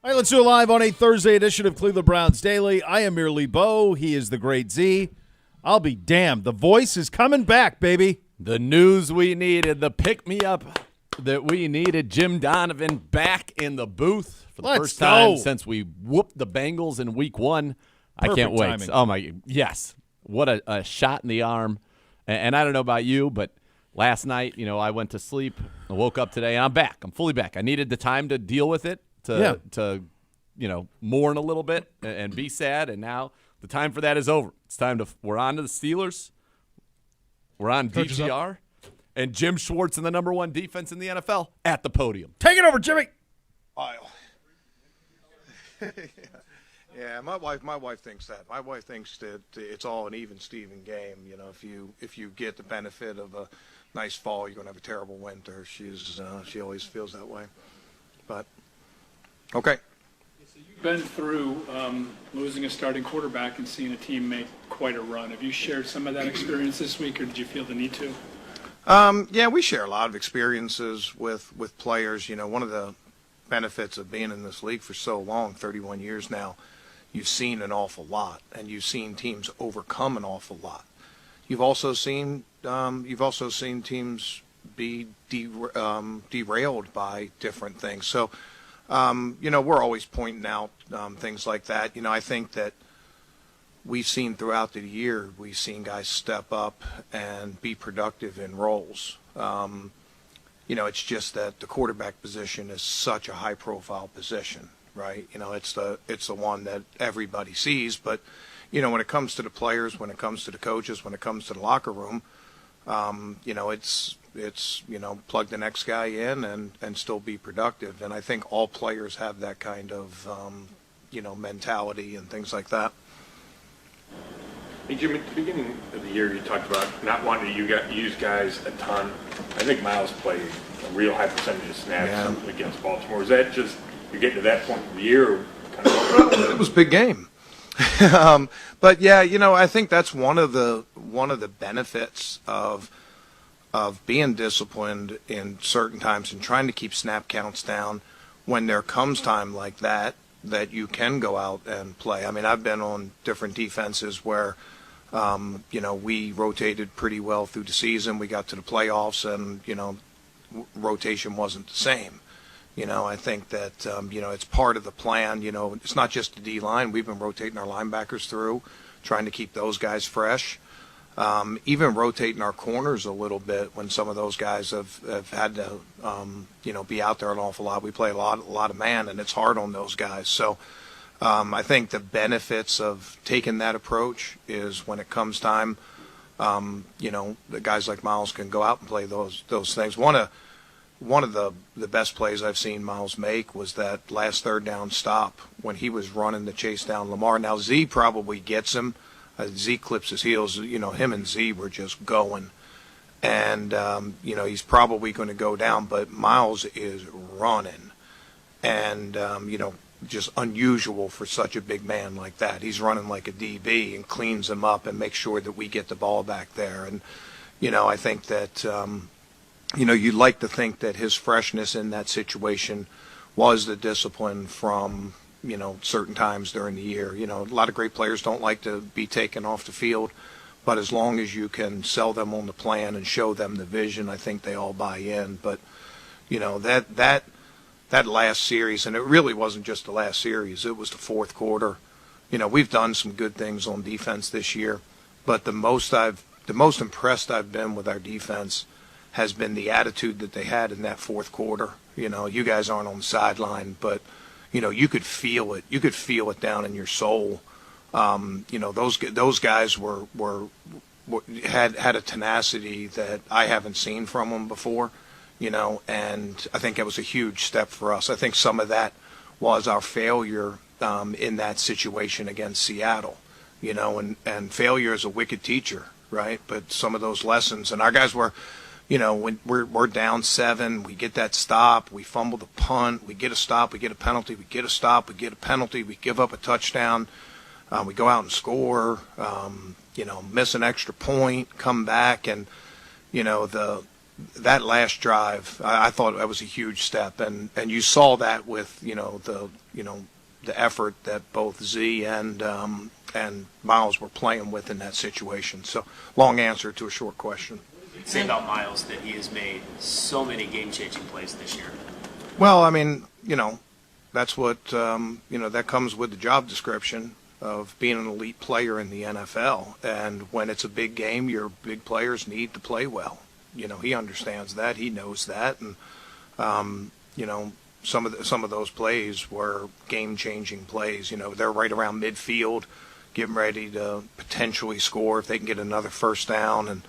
All right, let's do it live on a Thursday edition of Cleveland Browns Daily. I am merely Bo. He is the great Z. I'll be damned. The voice is coming back, baby. The news we needed, the pick-me-up that we needed. Jim Donovan back in the booth for the first time since we whooped the Bengals in week 1. I can't wait. Timing. Oh, my – yes. What a shot in the arm. And I don't know about you, but last night, I went to sleep. I woke up today, and I'm back. I'm fully back. I needed the time to deal with it. To mourn a little bit and be sad, and now the time for that is over. It's time to – we're on to the Steelers. We're on DGR. And Jim Schwartz and the number 1 defense in the NFL at the podium. Take it over, Jimmy. Yeah, my wife thinks that. My wife thinks that it's all an even Steven game. If you get the benefit of a nice fall, you're going to have a terrible winter. She always feels that way. But – okay. So you've been through losing a starting quarterback and seeing a team make quite a run. Have you shared some of that experience this week, or did you feel the need to? Yeah, we share a lot of experiences with players. One of the benefits of being in this league for so long, 31 years now, you've seen an awful lot, and you've seen teams overcome an awful lot. You've also seen teams be derailed by different things. So. We're always pointing out things like that. I think that we've seen throughout the year, we've seen guys step up and be productive in roles. It's just that the quarterback position is such a high-profile position, right? It's the one that everybody sees. But, when it comes to the players, when it comes to the coaches, when it comes to the locker room, it's plug the next guy in and still be productive. And I think all players have that kind of, mentality and things like that. Hey, Jim, at the beginning of the year, you talked about not wanting to use guys a ton. I think Miles played a real high percentage of snaps against Baltimore. Is that just you're getting to that point of the year? Or kind of it was a big game. But, yeah, I think that's one of the benefits of being disciplined in certain times and trying to keep snap counts down when there comes time like that you can go out and play. I mean, I've been on different defenses where, we rotated pretty well through the season. We got to the playoffs and, rotation wasn't the same. I think that, it's part of the plan. It's not just the D-line. We've been rotating our linebackers through, trying to keep those guys fresh. Even rotating our corners a little bit when some of those guys have had to, be out there an awful lot. We play a lot of man, and it's hard on those guys. So I think the benefits of taking that approach is when it comes time, the guys like Miles can go out and play those things. One of the best plays I've seen Miles make was that last third down stop when he was running to chase down Lamar. Now, Z probably gets him. Z clips his heels. Him and Z were just going. And, he's probably going to go down, but Miles is running. And, just unusual for such a big man like that. He's running like a DB and cleans him up and makes sure that we get the ball back there. And, I think that, you'd like to think that his freshness in that situation was the discipline from – certain times during the year. A lot of great players don't like to be taken off the field, but as long as you can sell them on the plan and show them the vision, I think they all buy in. But, that last series, and it really wasn't just the last series, it was the fourth quarter. We've done some good things on defense this year, but the most impressed I've been with our defense has been the attitude that they had in that fourth quarter. You guys aren't on the sideline, but you could feel it. You could feel it down in your soul. Those guys had a tenacity that I haven't seen from them before. And I think that was a huge step for us. I think some of that was our failure in that situation against Seattle. And failure is a wicked teacher, right? But some of those lessons, and our guys were. When we're down 7, we get that stop, we fumble the punt, we get a stop, we get a penalty, we get a stop, we get a penalty, we give up a touchdown, we go out and score, miss an extra point, come back, and the that last drive, I thought that was a huge step, and you saw that with the effort that both Z and Miles were playing with in that situation. So, long answer to a short question. Say about Miles that he has made so many game-changing plays this year. Well, I mean, that's what that comes with the job description of being an elite player in the NFL. And when it's a big game, your big players need to play well. He understands that. He knows that. And, some of those plays were game-changing plays. They're right around midfield, getting ready to potentially score if they can get another first down. And,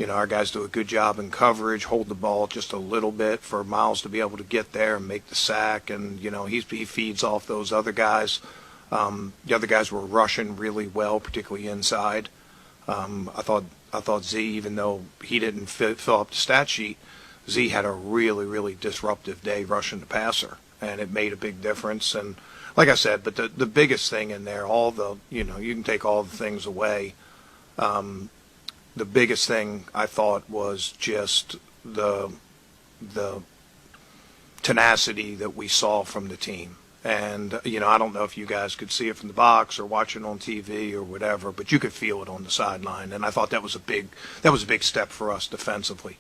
our guys do a good job in coverage, hold the ball just a little bit for Miles to be able to get there and make the sack. And, he feeds off those other guys. The other guys were rushing really well, particularly inside. I thought Z, even though he didn't fill up the stat sheet, Z had a really, really disruptive day rushing the passer, and it made a big difference. And like I said, but the biggest thing in there, you can take all the things away. The biggest thing I thought was just the tenacity that we saw from the team. And, I don't know if you guys could see it from the box or watch it on TV or whatever, but you could feel it on the sideline. And I thought that was a big step for us defensively.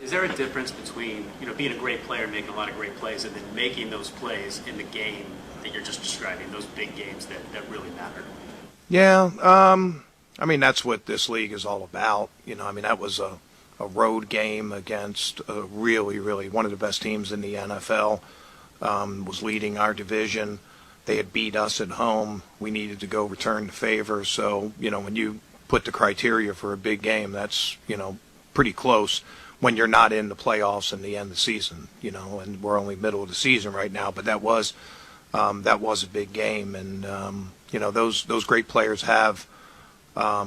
Is there a difference between, being a great player, making a lot of great plays, and then making those plays in the game that you're just describing, those big games that really matter? Yeah. That's what this league is all about. That was a road game against really, really one of the best teams in the NFL. Was leading our division. They had beat us at home. We needed to go return the favor. So, when you put the criteria for a big game, that's, pretty close when you're not in the playoffs and the end of the season, and we're only middle of the season right now. But that was a big game. And, those great players have a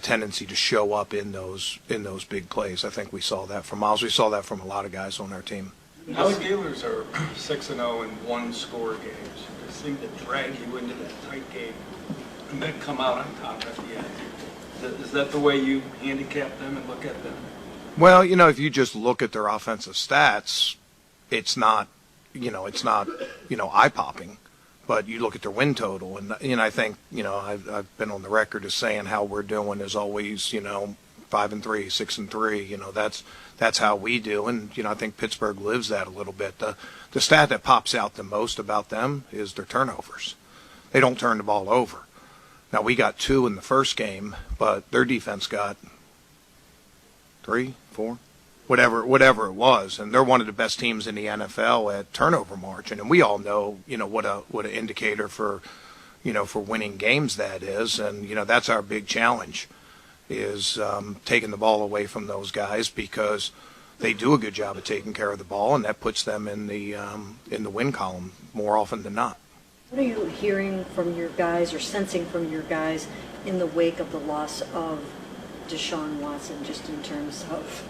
tendency to show up in those big plays. I think we saw that from Miles. We saw that from a lot of guys on our team. Alligators are 6-0 in one-score games. They seem to drag you into that tight game and then come out on top at the end. Is that the way you handicap them and look at them? Well, if you just look at their offensive stats, it's not eye-popping. But you look at their win total, and I think, I've been on the record as saying how we're doing is always, 5-3, 6-3. That's how we do, and I think Pittsburgh lives that a little bit. The stat that pops out the most about them is their turnovers. They don't turn the ball over. Now we got 2 in the first game, but their defense got 3, 4, whatever it was, and they're one of the best teams in the NFL at turnover margin. And we all know, what an indicator for winning games that is, and that's our big challenge. Is taking the ball away from those guys, because they do a good job of taking care of the ball, and that puts them in the win column more often than not. What are you hearing from your guys or sensing from your guys in the wake of the loss of Deshaun Watson, just in terms of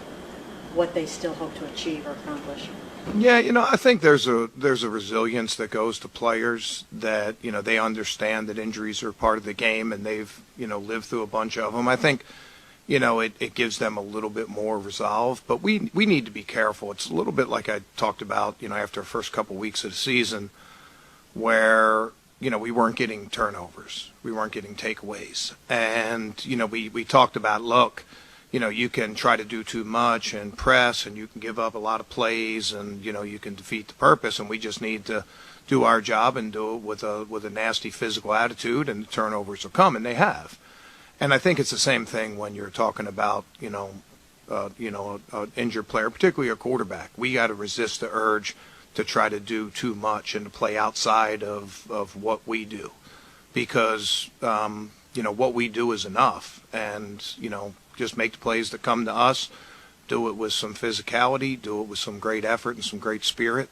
what they still hope to achieve or accomplish? Yeah, I think there's a resilience that goes to players that, they understand that injuries are part of the game, and they've, lived through a bunch of them. I think, it gives them a little bit more resolve, but we need to be careful. It's a little bit like I talked about, after the first couple weeks of the season, where, we weren't getting turnovers. We weren't getting takeaways. And, we talked about, look, you can try to do too much and press, and you can give up a lot of plays, and, you can defeat the purpose. And we just need to do our job and do it with a nasty physical attitude, and the turnovers will come, and they have. And I think it's the same thing when you're talking about, an injured player, particularly a quarterback. We got to resist the urge to try to do too much and to play outside of what we do, because, what we do is enough. And, just make the plays that come to us, do it with some physicality, do it with some great effort and some great spirit,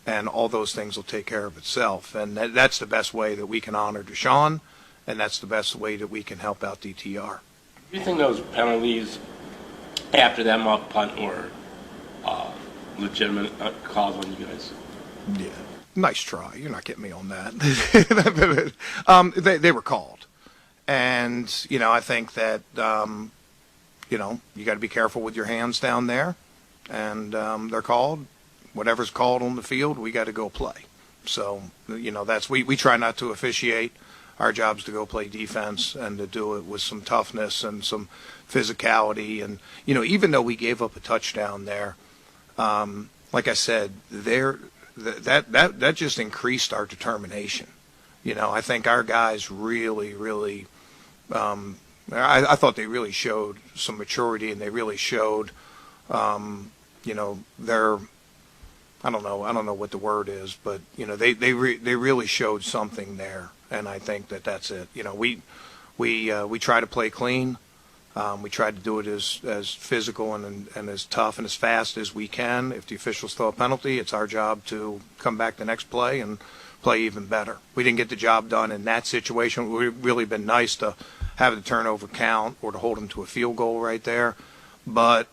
and all those things will take care of itself. And that's the best way that we can honor Deshaun, and that's the best way that we can help out DTR. Do you think those penalties after that muff punt were legitimate calls on you guys? Yeah. Nice try. You're not getting me on that. They were called. And, I think that, you got to be careful with your hands down there, and they're called. Whatever's called on the field, we got to go play. So, that's we try not to officiate. Our job's to go play defense and to do it with some toughness and some physicality. And, even though we gave up a touchdown there, like I said, that just increased our determination. I think our guys really, I thought they really showed some maturity, and they really showed, their, I don't know what the word is, but they really showed something there, and I think that's it. We try to play clean. We try to do it as physical and as tough and as fast as we can. If the officials throw a penalty, it's our job to come back the next play and play even better. We didn't get the job done in that situation. It would have really been nice to have the turnover count or to hold them to a field goal right there. But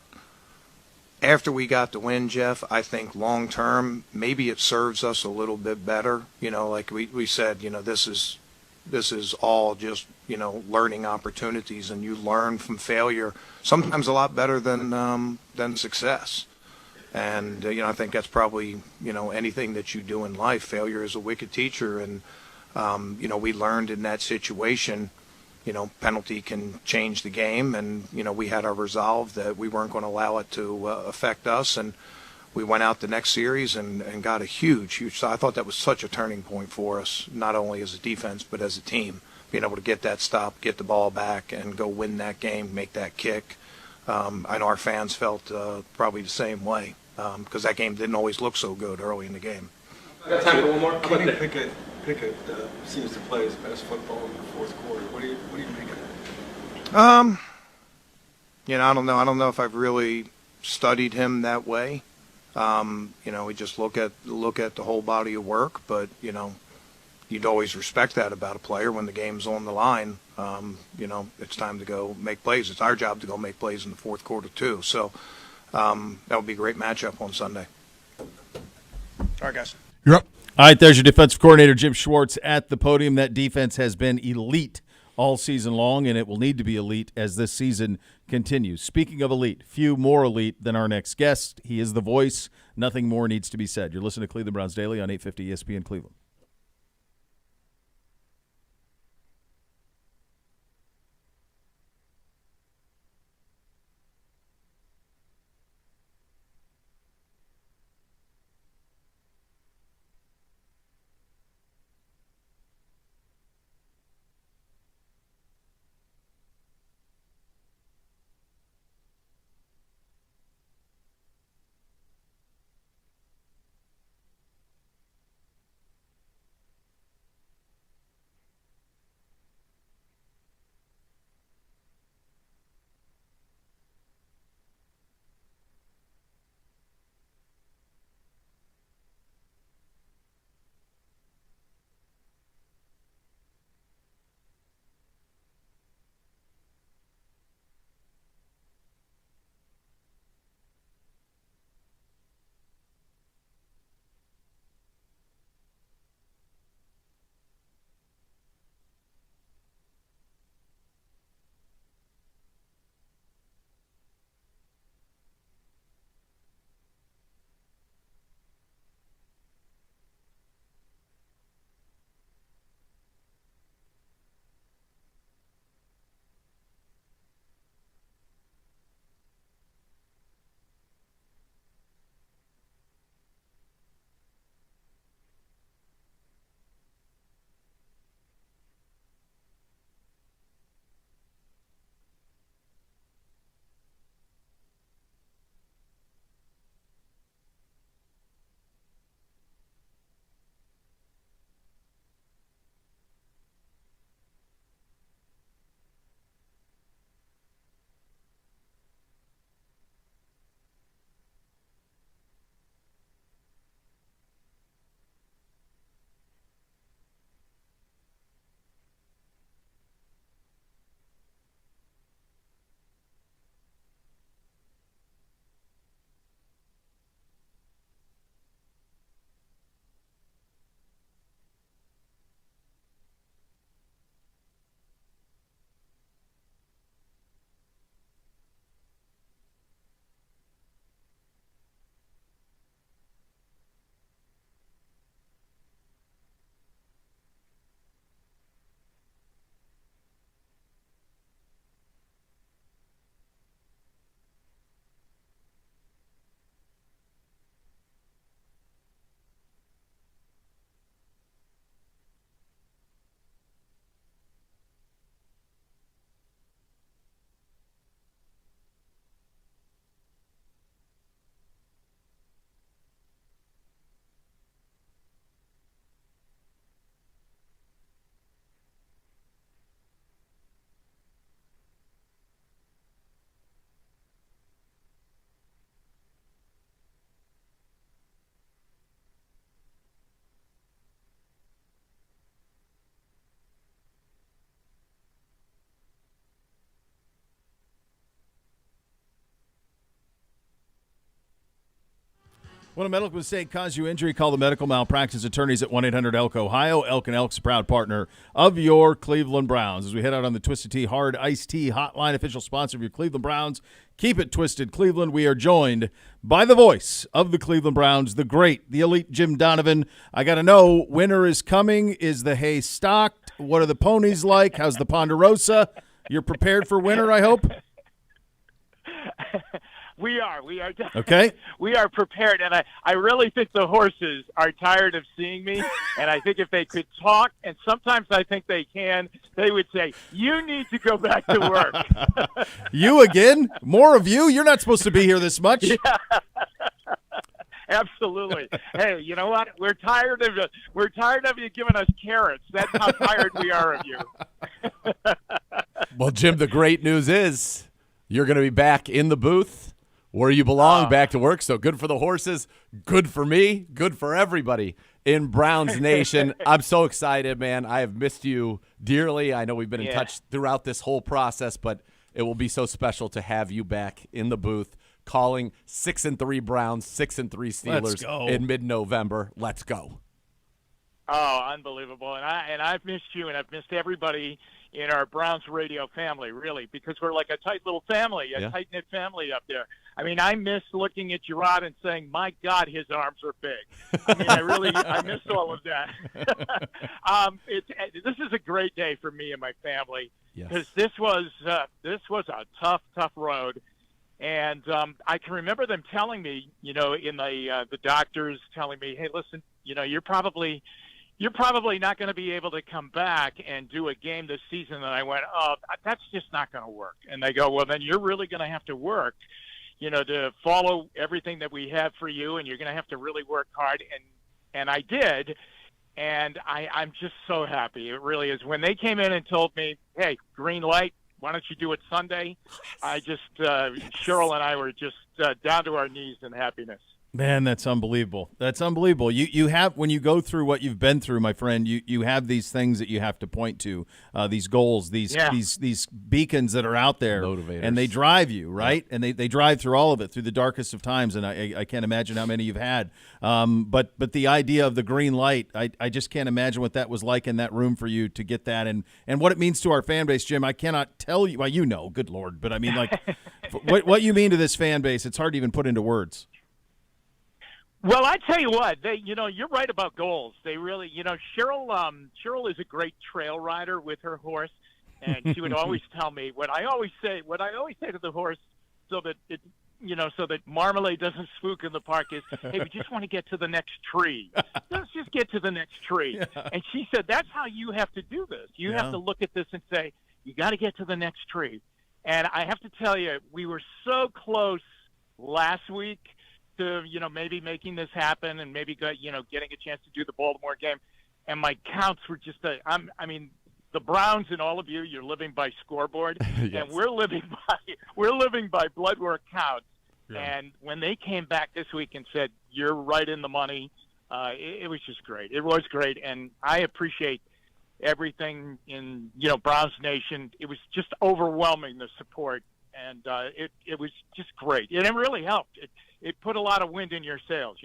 after we got the win, Jeff, I think long term, maybe it serves us a little bit better. Like we said, this is all just, learning opportunities, and you learn from failure sometimes a lot better than success. And, I think that's probably, anything that you do in life. Failure is a wicked teacher. And, we learned in that situation, penalty can change the game. And, we had our resolve that we weren't going to allow it to affect us. And we went out the next series and got a huge, I thought that was such a turning point for us, not only as a defense, but as a team. Being able to get that stop, get the ball back, and go win that game, make that kick. I know our fans felt probably the same way, because that game didn't always look so good early in the game. I got time for one more. Kenny Pickett seems to play his best football in the fourth quarter. What do you make of that? I don't know. I don't know if I've really studied him that way. We just look at the whole body of work, but you'd always respect that about a player when the game's on the line. It's time to go make plays. It's our job to go make plays in the fourth quarter too. So that would be a great matchup on Sunday. All right, guys. You're up. All right, there's your defensive coordinator, Jim Schwartz, at the podium. That defense has been elite all season long, and it will need to be elite as this season continues. Speaking of elite, few more elite than our next guest. He is the voice. Nothing more needs to be said. You're listening to Cleveland Browns Daily on 850 ESPN Cleveland. When a medical mistake cause you injury, call the medical malpractice attorneys at 1-800-ELK Ohio. Elk and Elk's a proud partner of your Cleveland Browns. As we head out on the Twisted Tea Hard Iced Tea Hotline, official sponsor of your Cleveland Browns. Keep it twisted, Cleveland. We are joined by the voice of the Cleveland Browns, the great, the elite Jim Donovan. I got to know, winter is coming. Is the hay stocked? What are the ponies like? How's the Ponderosa? You're prepared for winter, I hope? We are Okay. We are prepared, and I really think the horses are tired of seeing me, and I think if they could talk, and sometimes I think they can, they would say, you need to go back to work. You again? More of you? You're not supposed to be here this much. Yeah. Absolutely. Hey, you know what? We're tired of you giving us carrots. That's how tired we are of you. Well, Jim, the great news is you're going to be back in the booth where you belong, back to work. So good for the horses, good for me, good for everybody in Browns Nation. I'm so excited, man. I have missed you dearly. I know we've been in touch throughout this whole process, but it will be so special to have you back in the booth calling 6-3 Browns, 6-3 Steelers in mid-November. Let's go. Oh, unbelievable. And I've missed you, and I've missed everybody in our Browns radio family, really, because we're like a tight little family, a tight-knit family up there. I mean, I miss looking at Gerard and saying, my God, his arms are big. I mean, I miss all of that. This is a great day for me and my family because this was a tough road. And I can remember them telling me, in the doctors telling me, hey, listen, you're probably not going to be able to come back and do a game this season. And I went, oh, that's just not going to work. And they go, well, then you're really going to have to work, to follow everything that we have for you. And you're going to have to really work hard. And I did. And I'm just so happy. It really is. When they came in and told me, hey, green light, why don't you do it Sunday? I just, Cheryl and I were just down to our knees in happiness. Man, that's unbelievable. That's unbelievable. You have, when you go through what you've been through, my friend, you have these things that you have to point to, these goals, these beacons that are out there, motivators, and they drive you, right? And they drive through all of it, through the darkest of times, and I can't imagine how many you've had. But the idea of the green light, I just can't imagine what that was like in that room for you to get that, and what it means to our fan base, Jim. I cannot tell you. Well, good Lord, but I mean, like, what you mean to this fan base, it's hard to even put into words. Well, I tell you what, you're right about goals. They really, Cheryl is a great trail rider with her horse, and she would always tell me what I always say to the horse, so that Marmalade doesn't spook in the park is, hey, we just want to get to the next tree. Let's just get to the next tree. Yeah. And she said, that's how you have to do this. You have to look at this and say, you got to get to the next tree. And I have to tell you, we were so close last week to, maybe making this happen and maybe getting a chance to do the Baltimore game. And my counts were just, the Browns and all of you're living by scoreboard, yes. And we're living by blood work counts. Yeah. And when they came back this week and said, you're right in the money, it was just great. It was great. And I appreciate everything in, Browns Nation. It was just overwhelming, the support. And it was just great. And it really helped. It put a lot of wind in your sails,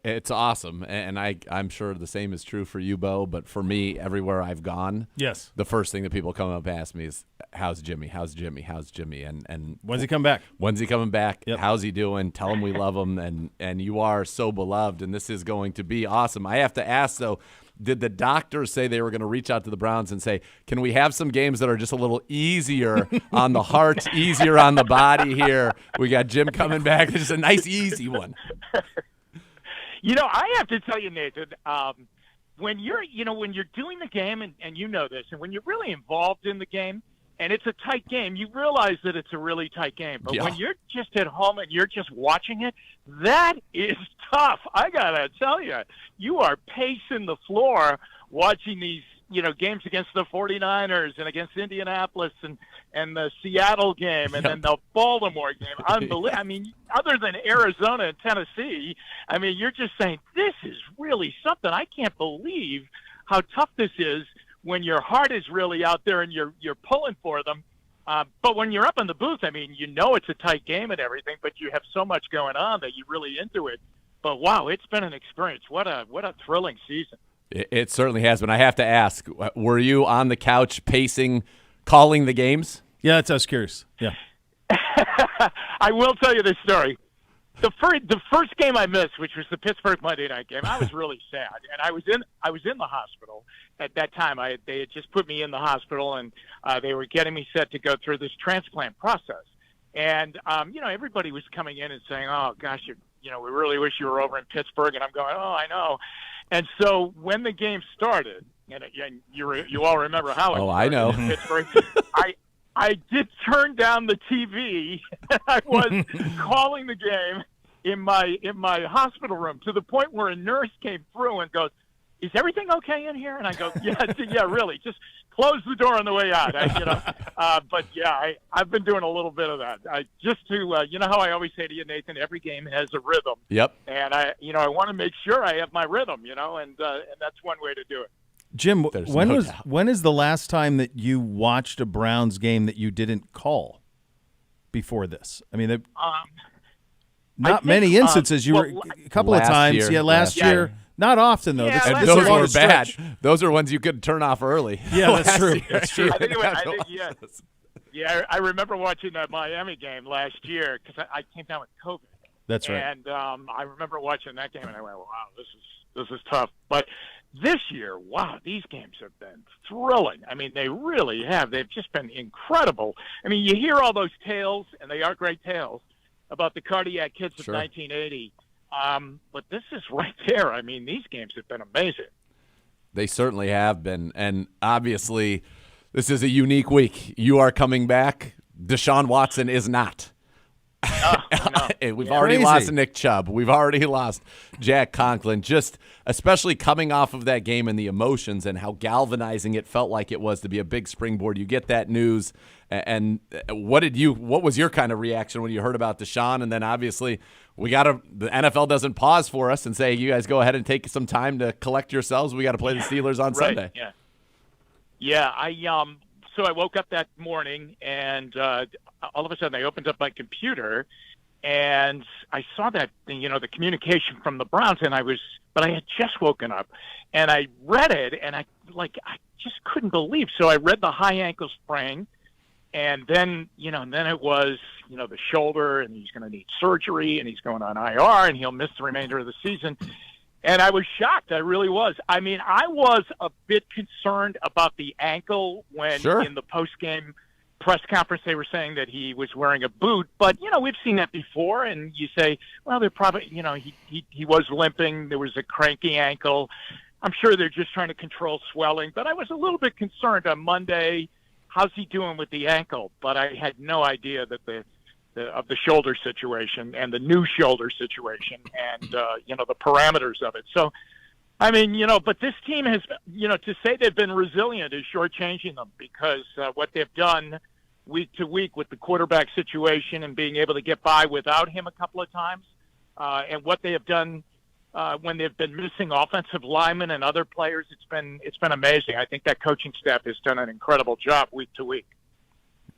It's awesome, and I'm sure the same is true for you, Bo. But for me, everywhere I've gone, yes, the first thing that people come up and ask me is, "How's Jimmy? How's Jimmy? How's Jimmy?" And when's he come back? When's he coming back? Yep. How's he doing? Tell him we love him, and you are so beloved, and this is going to be awesome. I have to ask though. Did the doctors say they were going to reach out to the Browns and say, can we have some games that are just a little easier on the heart, easier on the body here? We got Jim coming back. It's just a nice, easy one. I have to tell you, Nathan, when you're doing the game, and you know this, and when you're really involved in the game, and it's a tight game, you realize that it's a really tight game. But when you're just at home and you're just watching it, that is tough. I got to tell you, you are pacing the floor watching these, games against the 49ers and against Indianapolis and the Seattle game and then the Baltimore game. Unbelievable. I mean, other than Arizona and Tennessee, I mean, you're just saying, this is really something. I can't believe how tough this is when your heart is really out there and you're pulling for them. But when you're up in the booth, I mean, it's a tight game and everything, but you have so much going on that you're really into it. But wow, it's been an experience. What a thrilling season. It certainly has been. I have to ask, were you on the couch pacing, calling the games? Yeah, that's I was curious. Yeah. I will tell you this story. The first game I missed, which was the Pittsburgh Monday night game, I was really sad, and I was in the hospital at that time. They had just put me in the hospital, and they were getting me set to go through this transplant process. And everybody was coming in and saying, "Oh gosh, we really wish you were over in Pittsburgh." And I'm going, "Oh, I know." And so when the game started, and you all remember how it started I know. in Pittsburgh, I did turn down the TV. I was calling the game in my hospital room to the point where a nurse came through and goes, "Is everything okay in here?" And I go, "Yeah, really. Just close the door on the way out." But yeah, I've been doing a little bit of that. Just to you know how I always say to you, Nathan, every game has a rhythm. Yep. And I want to make sure I have my rhythm. And that's one way to do it. Jim, There's when no doubt. when is the last time that you watched a Browns game that you didn't call before this? I mean, not many instances. You were a couple of last times. year, Yeah, last year. Not often though. Yeah, This- last this is a Those long were bad. stretch. Those are ones you could turn off early. Yeah, that's Last true. year. That's true. I think it was, Yeah, I remember watching that Miami game last year because I came down with COVID. That's right. And I remember watching that game, and I went, "Wow, this is tough." But this year, wow, these games have been thrilling. I mean, they really have. They've just been incredible. I mean, you hear all those tales, and they are great tales, about the cardiac hits Sure. of 1980. But this is right there. I mean, these games have been amazing. They certainly have been. And obviously, this is a unique week. You are coming back. Deshaun Watson is not. We've already Crazy. lost Nick Chubb. We've already lost Jack Conklin. Just especially coming off of that game and the emotions and how galvanizing it felt like it was to be a big springboard. You get that news, and what was your kind of reaction when you heard about Deshaun? And then obviously the NFL doesn't pause for us and say, "You guys go ahead and take some time to collect yourselves. We got to play the Steelers on Right. Sunday." Yeah. So I woke up that morning, and all of a sudden I opened up my computer, and I saw that the communication from the Browns, but I had just woken up, and I read it, and I just couldn't believe. So I read the high ankle sprain, and then it was the shoulder, and he's going to need surgery, and he's going on IR, and he'll miss the remainder of the season. And I was shocked. I really was. I mean, I was a bit concerned about the ankle when Sure. in the post-game press conference they were saying that he was wearing a boot. But, we've seen that before. And you say, well, they're probably, he was limping. There was a cranky ankle. I'm sure they're just trying to control swelling. But I was a little bit concerned on Monday. How's he doing with the ankle? But I had no idea that of the shoulder situation and the new shoulder situation and, the parameters of it. So, I mean, but this team has, to say they've been resilient is shortchanging them because what they've done week to week with the quarterback situation and being able to get by without him a couple of times and what they have done when they've been missing offensive linemen and other players, it's been amazing. I think that coaching staff has done an incredible job week to week.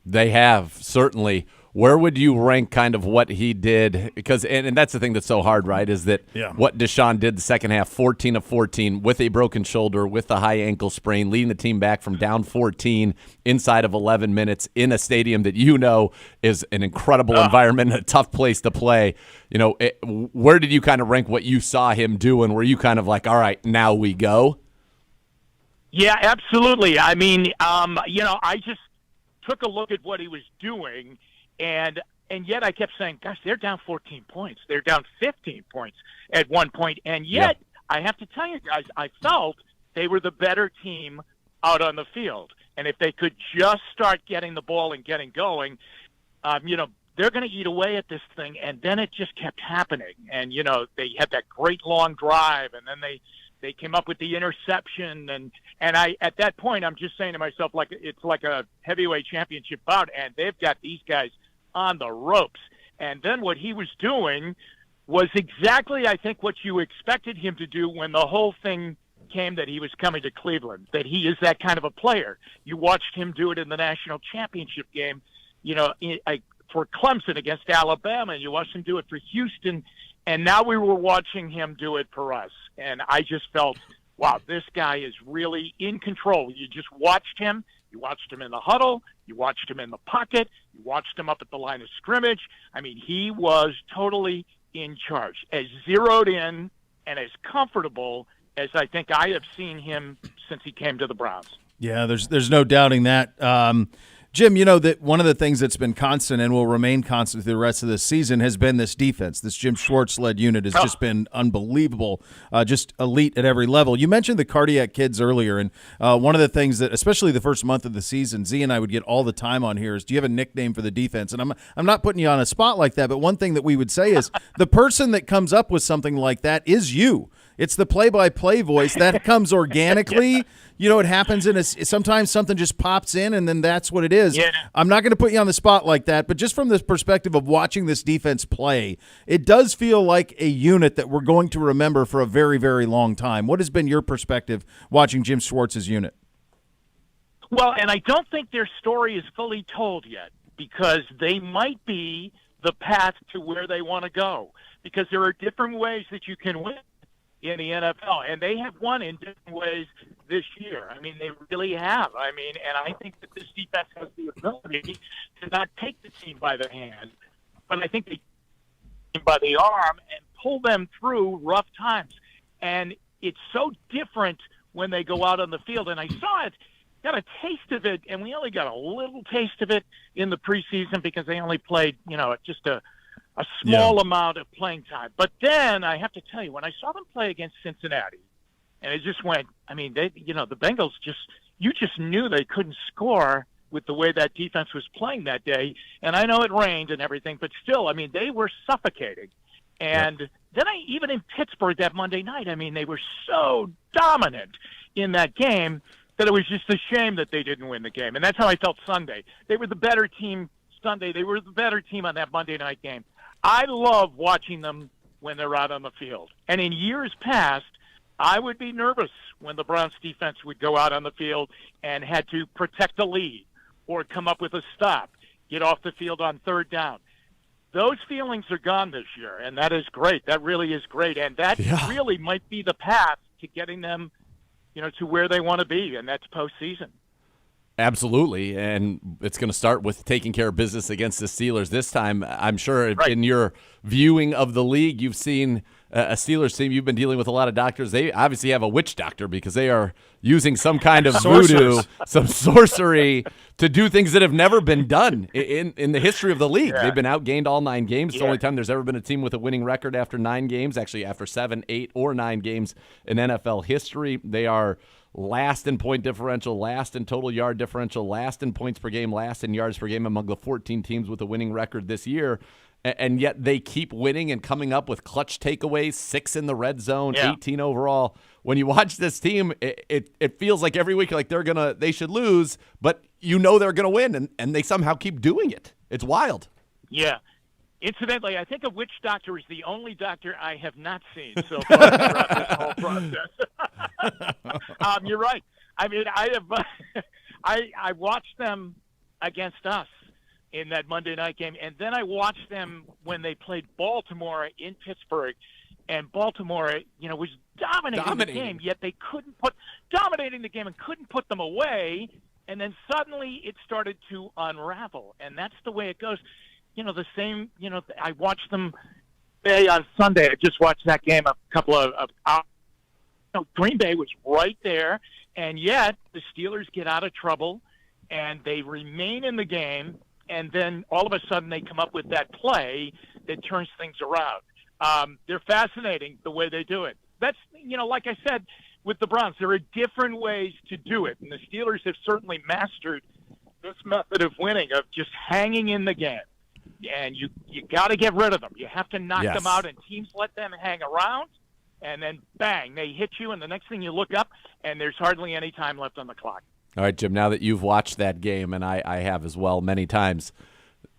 They have, certainly. Where would you rank kind of what he did? Because and that's the thing that's so hard, right, is that what Deshaun did the second half, 14 of 14, with a broken shoulder, with a high ankle sprain, leading the team back from down 14 inside of 11 minutes in a stadium that is an incredible environment and a tough place to play. Where did you kind of rank what you saw him do, and were you kind of like, all right, now we go? Yeah, absolutely. I mean, I just took a look at what he was doing, and yet I kept saying, gosh, they're down 14 points. They're down 15 points at one point. And yet, I have to tell you guys, I felt they were the better team out on the field. And if they could just start getting the ball and getting going, they're going to eat away at this thing. And then it just kept happening. And, they had that great long drive, and then they came up with the interception, and I at that point I'm just saying to myself, like, it's like a heavyweight championship bout, and they've got these guys on the ropes. And then what he was doing was exactly, I think, what you expected him to do when the whole thing came that he was coming to Cleveland, that he is that kind of a player. You watched him do it in the national championship game, for Clemson against Alabama, and you watched him do it for Houston, and now we were watching him do it for us. And I just felt, wow, this guy is really in control. You just watched him. You watched him in the huddle. You watched him in the pocket. You watched him up at the line of scrimmage. I mean, he was totally in charge, as zeroed in and as comfortable as I think I have seen him since he came to the Browns. Yeah, there's no doubting that. Jim, you know that one of the things that's been constant and will remain constant through the rest of this season has been this defense. This Jim Schwartz-led unit has just been unbelievable, just elite at every level. You mentioned the cardiac kids earlier, and one of the things that, especially the first month of the season, Z and I would get all the time on here is, do you have a nickname for the defense? And I'm not putting you on a spot like that, but one thing that we would say is the person that comes up with something like that is you. It's the play-by-play voice that comes organically. Yeah. You know, it happens sometimes something just pops in, and then that's what it is. Yeah. I'm not going to put you on the spot like that, but just from this perspective of watching this defense play, it does feel like a unit that we're going to remember for a very, very long time. What has been your perspective watching Jim Schwartz's unit? Well, and I don't think their story is fully told yet, because they might be the path to where they want to go, because there are different ways that you can win in the NFL, and they have won in different ways this year. I mean, they really have. I mean, and I think that this defense has the ability to not take the team by the hand, but I think they take the team by the arm and pull them through rough times. And it's so different when they go out on the field. And I saw it, got a taste of it, and we only got a little taste of it in the preseason because they only played, just a small amount of playing time. But then I have to tell you, when I saw them play against Cincinnati, and it just went, I mean, the Bengals you just knew they couldn't score with the way that defense was playing that day. And I know it rained and everything, but still, I mean, they were suffocating. And then even in Pittsburgh that Monday night, I mean, they were so dominant in that game that it was just a shame that they didn't win the game. And that's how I felt Sunday. They were the better team Sunday. They were the better team on that Monday night game. I love watching them when they're out on the field. And in years past, I would be nervous when the Browns defense would go out on the field and had to protect a lead or come up with a stop, get off the field on third down. Those feelings are gone this year, and that is great. That really is great. And that really might be the path to getting them, to where they want to be, and that's postseason. Absolutely, and it's going to start with taking care of business against the Steelers this time. I'm sure in your viewing of the league, you've seen a Steelers team. You've been dealing with a lot of doctors. They obviously have a witch doctor because they are using some kind of voodoo, some sorcery to do things that have never been done in the history of the league. Yeah. They've been outgained all 9 games. It's the only time there's ever been a team with a winning record after 9 games, actually after 7, 8, or 9 games in NFL history. They are last in point differential, last in total yard differential, last in points per game, last in yards per game among the 14 teams with a winning record this year. And yet they keep winning and coming up with clutch takeaways, 6 in the red zone, 18 overall. When you watch this team, it feels like every week like they should lose, but they're gonna win, and they somehow keep doing it. It's wild. Yeah. Incidentally, I think a witch doctor is the only doctor I have not seen so far throughout this whole process. You're right. I mean, I have I watched them against us in that Monday night game, and then I watched them when they played Baltimore in Pittsburgh, and Baltimore, was dominating the game, yet they dominating the game and couldn't put them away, and then suddenly it started to unravel, and that's the way it goes. The same, I watched them play on Sunday. I just watched that game a couple of hours. Green Bay was right there, and yet the Steelers get out of trouble, and they remain in the game, and then all of a sudden they come up with that play that turns things around. They're fascinating the way they do it. That's, like I said, with the Browns, there are different ways to do it, and the Steelers have certainly mastered this method of winning, of just hanging in the game. And you got to get rid of them. You have to knock them out, and teams let them hang around, and then bang, they hit you, and the next thing you look up, and there's hardly any time left on the clock. All right, Jim, now that you've watched that game, and I have as well many times,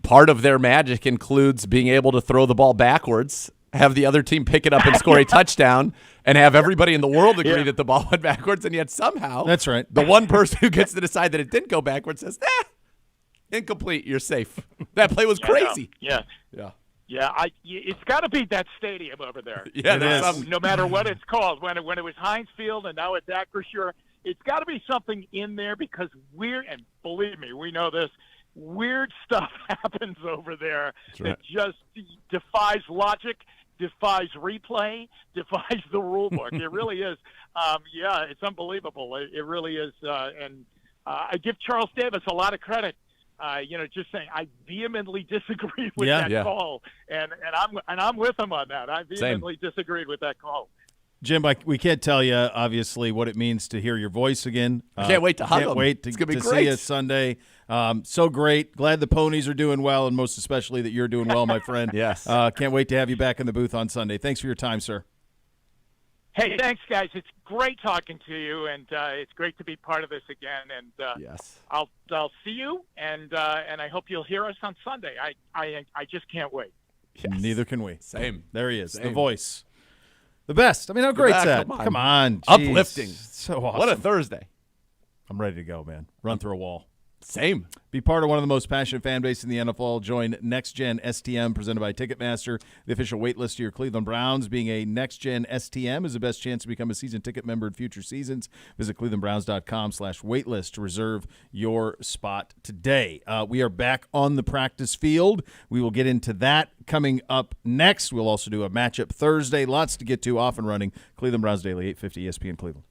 part of their magic includes being able to throw the ball backwards, have the other team pick it up and score a touchdown, and have everybody in the world agree that the ball went backwards, and yet somehow that's right. The one person who gets to decide that it didn't go backwards says, Incomplete. You're safe. That play was Yeah, I know. crazy. Yeah. Yeah. Yeah, it's got to be that stadium over there. Yeah, there's something. No matter what it's called, when it was Heinz Field and now it's Acrisure, it's got to be something in there because and believe me, we know this, weird stuff happens over there that just defies logic, defies replay, defies the rule book. It really is. Yeah, it's unbelievable. It really is. And I give Charles Davis a lot of credit. Just saying, I vehemently disagreed with that call, and I'm with him on that. I vehemently disagreed with that call. Jim, we can't tell you obviously what it means to hear your voice again. I can't wait to hug him. Can't wait It's gonna be to great. see you Sunday. So great. Glad the ponies are doing well, and most especially that you're doing well, my friend. Yes. Can't wait to have you back in the booth on Sunday. Thanks for your time, sir. Hey, thanks, guys. It's great talking to you, and it's great to be part of this again. And Yes. I'll see you, and I hope you'll hear us on Sunday. I just can't wait. Yes. Neither can we. Same. There he is, Same. the voice. The best. I mean, how great's that? Come on. Jeez. Uplifting. So awesome. What a Thursday. I'm ready to go, man. Run through a wall. Same. Be part of one of the most passionate fan bases in the NFL. Join Next Gen STM presented by Ticketmaster, the official waitlist to your Cleveland Browns. Being a Next Gen STM is the best chance to become a season ticket member in future seasons. Visit clevelandbrowns.com/waitlist to reserve your spot today. We are back on the practice field. We will get into that coming up next. We'll also do a matchup Thursday. Lots to get to. Off and running. Cleveland Browns Daily, 850 ESPN Cleveland.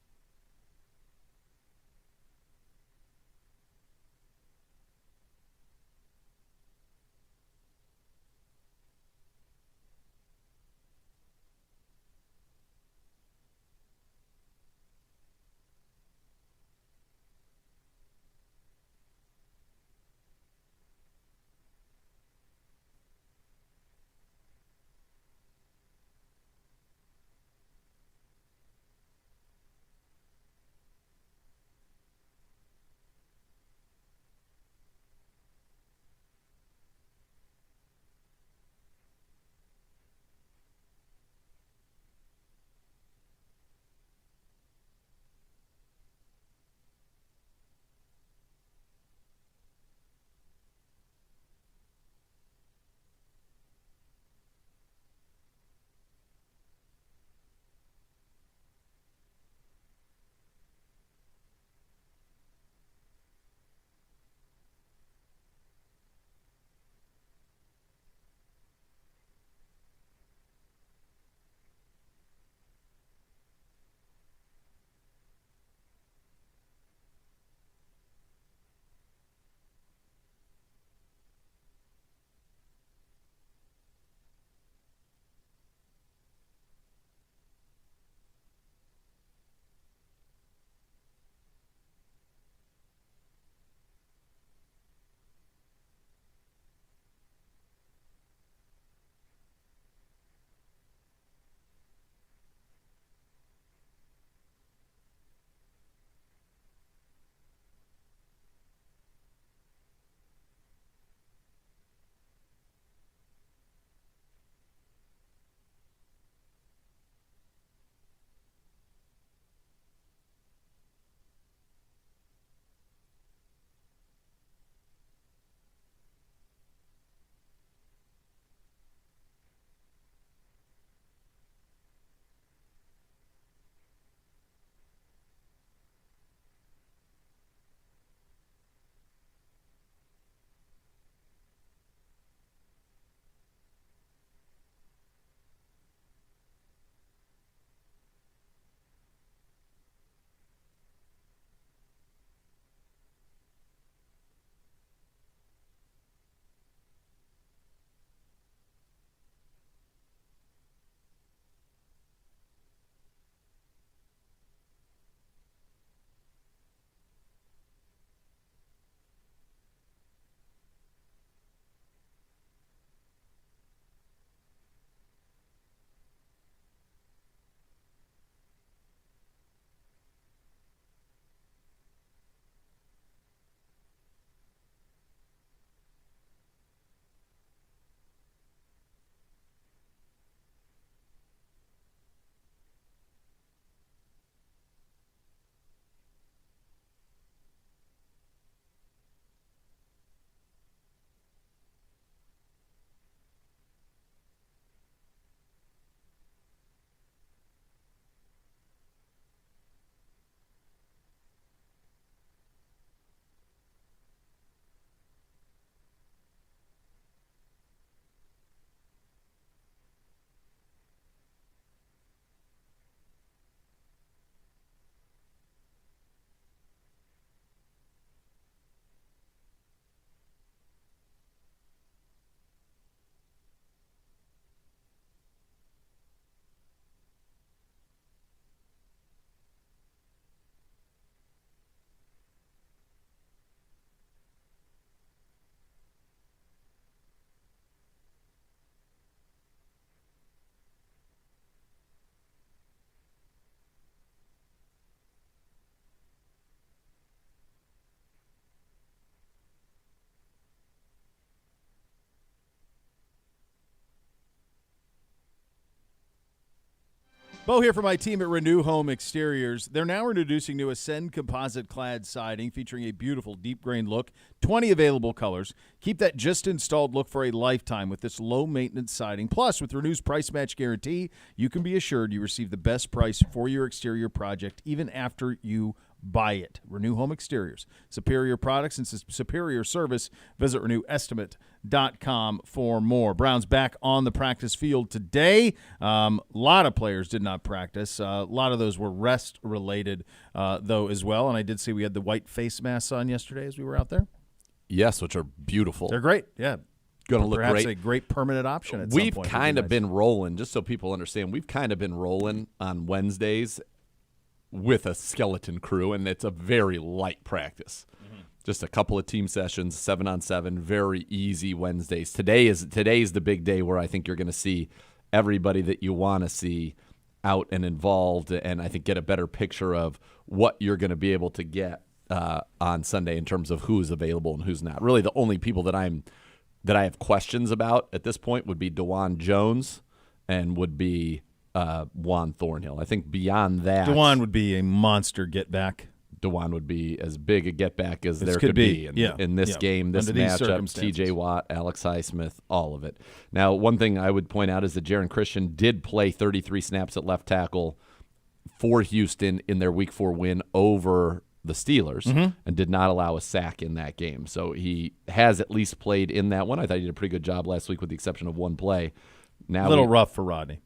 Bo here for my team at Renew Home Exteriors. They're now introducing new Ascend composite clad siding featuring a beautiful deep grain look, 20 available colors. Keep that just installed look for a lifetime with this low maintenance siding. Plus, with Renew's price match guarantee, you can be assured you receive the best price for your exterior project even after you buy it. Renew Home Exteriors. Superior products and superior service. Visit renewestimate.com for more. Browns back on the practice field today. A lot of players did not practice. A lot of those were rest-related, though, as well. And I did see we had the white face masks on yesterday as we were out there. Yes, which are beautiful. They're great, yeah. Going to look Perhaps great. a great permanent option at some point. We've kind of been rolling, just so people understand, we've kind of been rolling on Wednesdays with a skeleton crew, and it's a very light practice. Just a couple of team sessions, 7-on-7, very easy Wednesdays. Today's the big day where I think you're going to see everybody that you want to see out and involved, and I think get a better picture of what you're going to be able to get on Sunday in terms of who's available and who's not. Really, the only people that I have questions about at this point would be DeJuan Jones and would be Juan Thornhill. I think beyond that, DeJuan would be a monster get back. DeJuan would be as big a get back as there could could be yeah. in this game, this Under these matchup. circumstances. TJ Watt, Alex Highsmith, all of it. Now, one thing I would point out is that Jaron Christian did play 33 snaps at left tackle for Houston in their Week 4 win over the Steelers and did not allow a sack in that game. So he has at least played in that one. I thought he did a pretty good job last week with the exception of one play. Now A little rough for Rodney.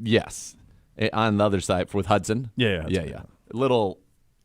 Yes. On the other side, with Hudson. Yeah.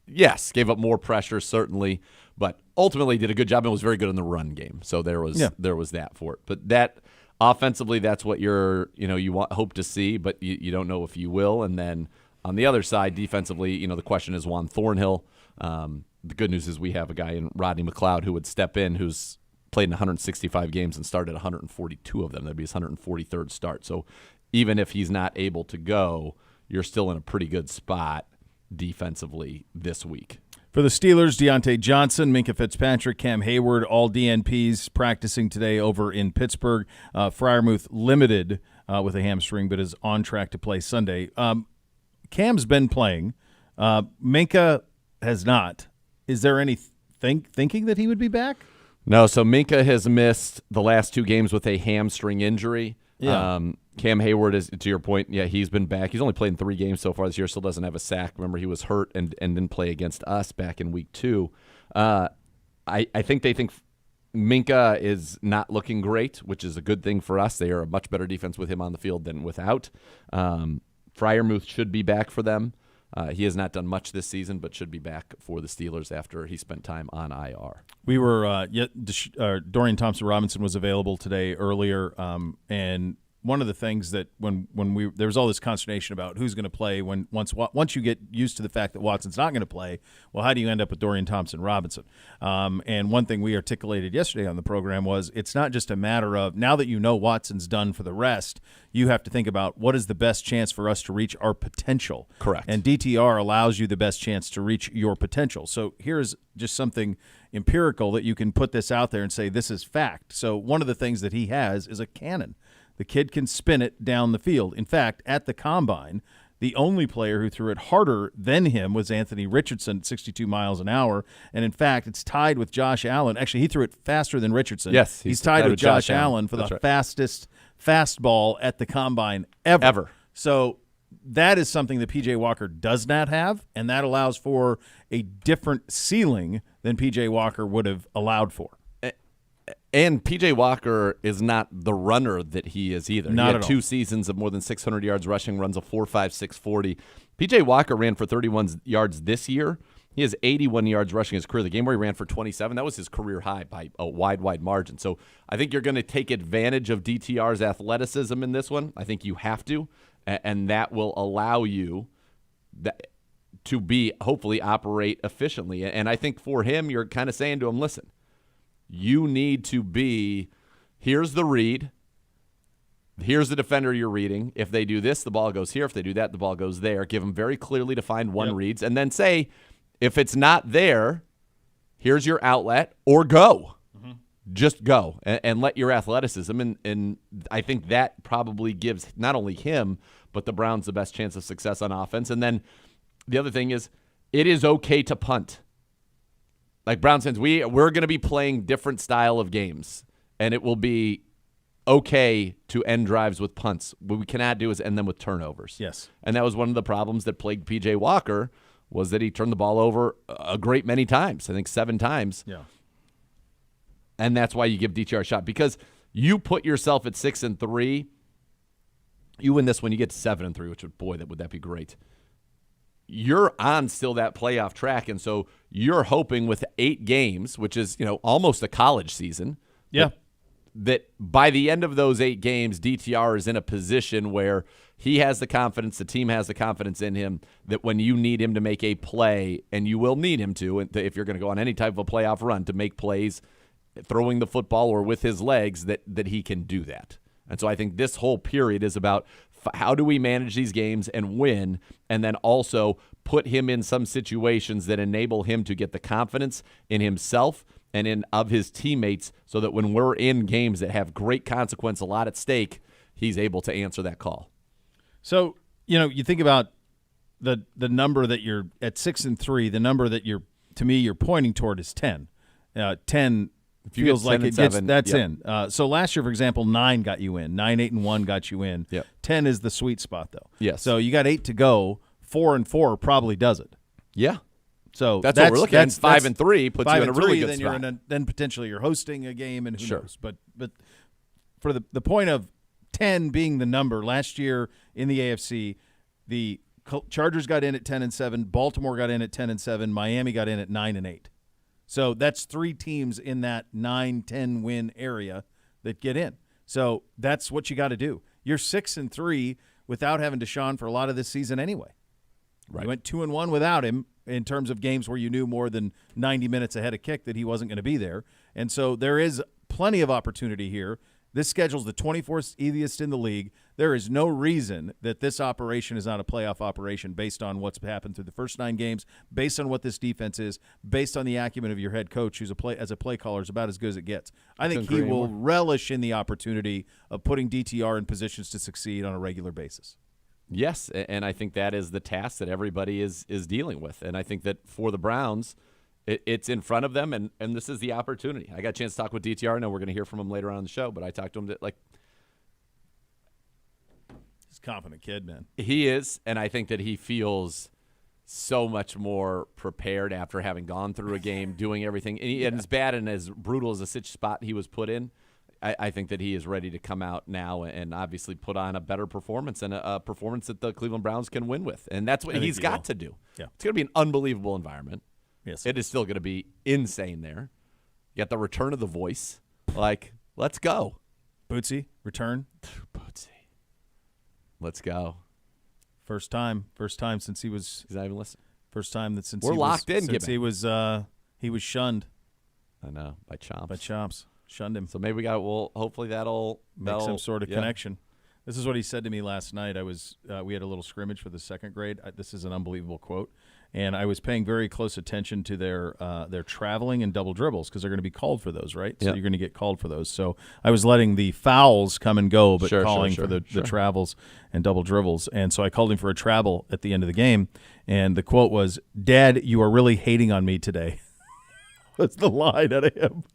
Yes, gave up more pressure, certainly, but ultimately did a good job and was very good in the run game. So there was that for it. But that offensively, that's what you hope to see, but you don't know if you will. And then on the other side, defensively, the question is Juan Thornhill. The good news is we have a guy in Rodney McLeod who would step in, who's played in 165 games and started 142 of them. That'd be his 143rd start. So even if he's not able to go, you're still in a pretty good spot defensively this week. For the Steelers, Deontay Johnson, Minka Fitzpatrick, Cam Hayward, all DNPs practicing today over in Pittsburgh. Freiermuth limited with a hamstring, but is on track to play Sunday. Cam's been playing. Minka has not. Is there any thinking that he would be back? No, so Minka has missed the last 2 games with a hamstring injury. Yeah. Cam Hayward is, to your point, he's been back. He's only played in 3 games so far this year, still doesn't have a sack. Remember, he was hurt and didn't play against us back in week 2. I think they think Minka is not looking great, which is a good thing for us. They are a much better defense with him on the field than without. Freiermuth should be back for them. He has not done much this season, but should be back for the Steelers after he spent time on IR. We were Dorian Thompson-Robinson was available today earlier, and one of the things that when there was all this consternation about who's going to play once you get used to the fact that Watson's not going to play, well, how do you end up with Dorian Thompson-Robinson? And one thing we articulated yesterday on the program was it's not just a matter of now that you know Watson's done for the rest, you have to think about what is the best chance for us to reach our potential. Correct. And DTR allows you the best chance to reach your potential. So here's just something empirical that you can put this out there and say this is fact. So one of the things that he has is a cannon. The kid can spin it down the field. In fact, at the Combine, the only player who threw it harder than him was Anthony Richardson at 62 miles an hour. And, in fact, it's tied with Josh Allen. Actually, he threw it faster than Richardson. Yes. He's tied with Josh Allen for the fastest fastball at the Combine ever. So that is something that P.J. Walker does not have, and that allows for a different ceiling than P.J. Walker would have allowed for. And P.J. Walker is not the runner that he is either. Not he had at all. 2 seasons of more than 600 yards rushing, runs a 4.56 40. P.J. Walker ran for 31 yards this year. He has 81 yards rushing his career. The game where he ran for 27, that was his career high by a wide margin. So I think you're going to take advantage of DTR's athleticism in this one. I think you have to, and that will allow you to be hopefully operate efficiently. And I think for him, you're kind of saying to him, listen, you need to be, here's the read, here's the defender you're reading. If they do this, the ball goes here. If they do that, the ball goes there. Give them very clearly defined reads, and then say, if it's not there, here's your outlet, or go. Mm-hmm. Just go and let your athleticism. And I think that probably gives not only him, but the Browns the best chance of success on offense. And then the other thing is it is okay to punt. Like Browns fans, we're going to be playing different style of games, and it will be okay to end drives with punts. What we cannot do is end them with turnovers. Yes. And that was one of the problems that plagued P.J. Walker, was that he turned the ball over a great many times, I think 7 times. Yeah. And that's why you give DTR a shot, because you put yourself at 6-3. You win this when you get to 7-3, which would that be great. You're on still that playoff track, and so you're hoping with 8 games, which is almost a college season. Yeah. That by the end of those 8 games, DTR is in a position where he has the confidence, the team has the confidence in him, that when you need him to make a play, and you will need him to, if you're going to go on any type of a playoff run, to make plays throwing the football or with his legs, that he can do that. And so I think this whole period is about how do we manage these games and win, and then also put him in some situations that enable him to get the confidence in himself and of his teammates, so that when we're in games that have great consequence, a lot at stake, he's able to answer that call. So, you think about the number that you're at 6-3, the number that you're pointing toward is 10. 10 feels like it gets, that's in. So last year, for example, 9 got you in. 9, 8, and 1 got you in. Yep. 10 is the sweet spot, though. Yes. So you got 8 to go. 4-4 probably does it. Yeah. So that's what we're looking at. 5-3 puts you in a really good spot. Then potentially you're hosting a game, and who Sure. knows. But for the point of 10 being the number, last year in the AFC, the Chargers got in at 10-7, Baltimore got in at 10-7, Miami got in at 9-8. So that's 3 teams in that 9-10 win area that get in. So that's what you got to do. You're 6-3 without having Deshaun for a lot of this season anyway. Right. You went 2-1 without him in terms of games where you knew more than 90 minutes ahead of kick that he wasn't going to be there. And so there is plenty of opportunity here. This schedule's the 24th easiest in the league. There is no reason that this operation is not a playoff operation based on what's happened through the first 9 games, based on what this defense is, based on the acumen of your head coach, who's as a play caller, is about as good as it gets. I think he will relish in the opportunity of putting DTR in positions to succeed on a regular basis. Yes, and I think that is the task that everybody is dealing with. And I think that for the Browns, it's in front of them, and this is the opportunity. I got a chance to talk with DTR. I know we're going to hear from him later on in the show, but I talked to him he's a confident kid, man. He is, and I think that he feels so much more prepared after having gone through a game, doing everything. And as bad and as brutal as a spot he was put in, I think that he is ready to come out now and obviously put on a better performance, and a performance that the Cleveland Browns can win with. And that's what he's got to do. Yeah. It's going to be an unbelievable environment. Yes. It is still going to be insane there. You got the return of the voice. Let's go. Bootsy, return. Bootsy. Let's go. First time since he was. He's not even listening. First time that since we're he locked was, in. Since he was shunned. I know, by Chomps. By Chomps. Shunned him. So maybe hopefully that'll make some sort of connection. This is what he said to me last night. We had a little scrimmage for the second grade. This is an unbelievable quote. And I was paying very close attention to their traveling and double dribbles, because they're going to be called for those, right? So you're going to get called for those. So I was letting the fouls come and go, but calling for the travels and double dribbles. And so I called him for a travel at the end of the game. And the quote was, "Dad, you are really hating on me today." That's the line out of him.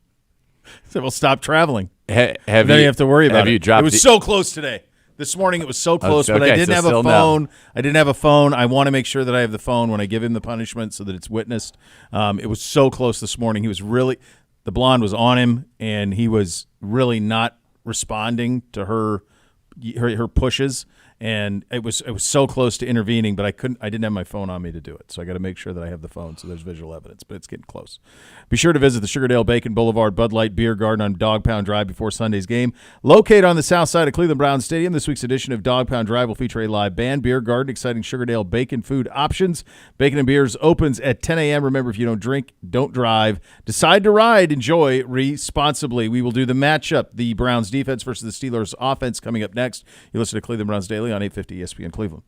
I said, "Well, stop traveling. Then you have to worry about it." It was so close today. This morning it was so close, but I didn't have a phone. I didn't have a phone. I want to make sure that I have the phone when I give him the punishment so that it's witnessed. It was so close this morning. He was really – the blonde was on him, and he was really not responding to her pushes. And it was so close to intervening, but I didn't have my phone on me to do it. So I got to make sure that I have the phone so there's visual evidence, but it's getting close. Be sure to visit the Sugardale Bacon Boulevard Bud Light Beer Garden on Dog Pound Drive before Sunday's game. Located on the south side of Cleveland Browns Stadium, this week's edition of Dog Pound Drive will feature a live band, beer garden, exciting Sugardale bacon food options. Bacon and Beers opens at 10 a.m. Remember, if you don't drink, don't drive. Decide to ride. Enjoy responsibly. We will do the matchup, the Browns defense versus the Steelers offense, coming up next. You listen to Cleveland Browns Daily on 850 ESPN Cleveland.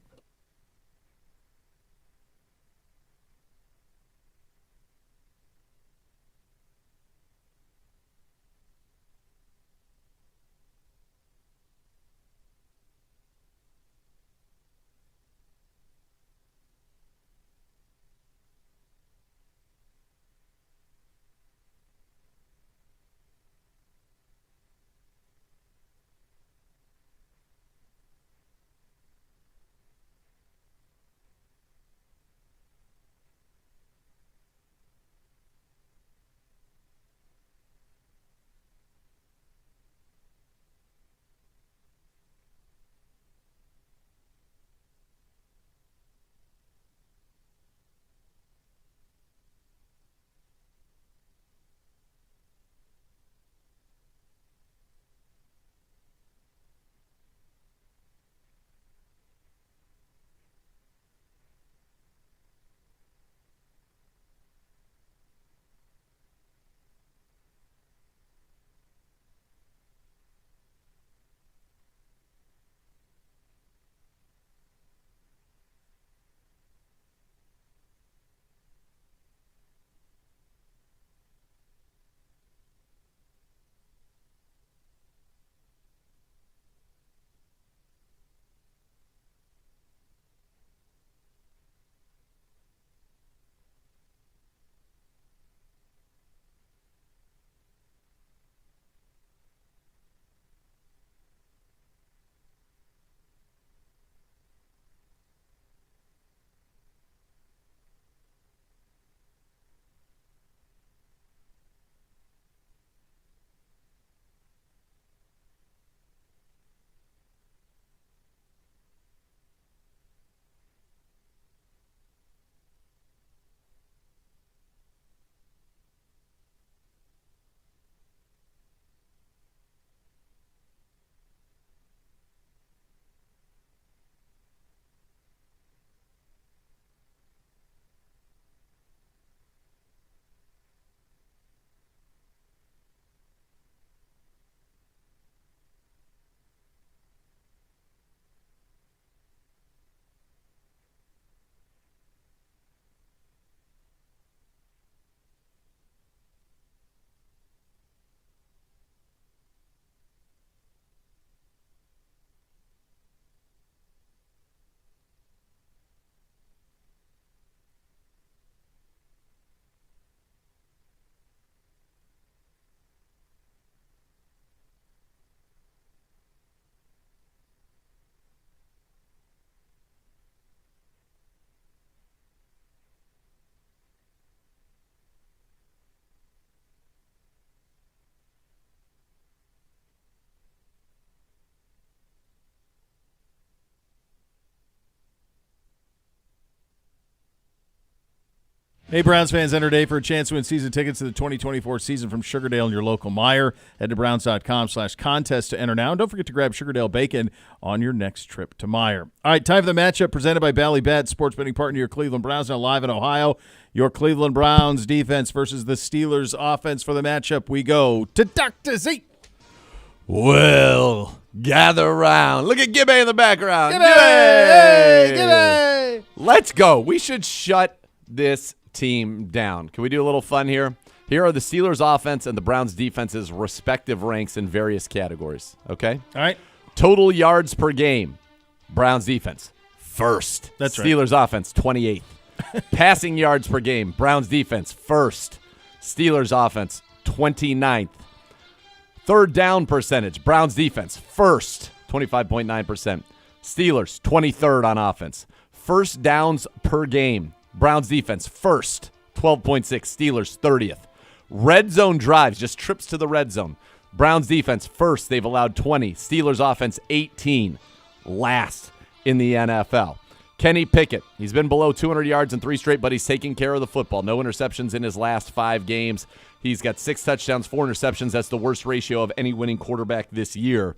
Hey, Browns fans, enter today for a chance to win season tickets to the 2024 season from Sugardale and your local Meijer. Head to browns.com/contest to enter now. And don't forget to grab Sugardale Bacon on your next trip to Meijer. All right, time for the matchup presented by Ballybet, sports betting partner of your Cleveland Browns, now live in Ohio. Your Cleveland Browns defense versus the Steelers offense. For the matchup, we go to Dr. Z. Well, gather around. Look at Gibby in the background. Gibby! Hey, Gibby! Let's go. We should shut this team down. Can we do a little fun here? Here are the Steelers offense and the Browns defense's respective ranks in various categories. Okay? All right. Total yards per game. Browns defense, first. That's right. Steelers offense, 28th. Passing yards per game. Browns defense, first. Steelers offense, 29th. Third down percentage. Browns defense, first. 25.9%. Steelers, 23rd on offense. First downs per game. Browns defense, first. 12.6. Steelers, 30th. Red zone drives, just trips to the red zone. Browns defense, first. They've allowed 20. Steelers offense, 18. Last in the NFL. Kenny Pickett, he's been below 200 yards in 3 straight, but he's taking care of the football. No interceptions in his last 5 games. He's got 6 touchdowns, 4 interceptions. That's the worst ratio of any winning quarterback this year.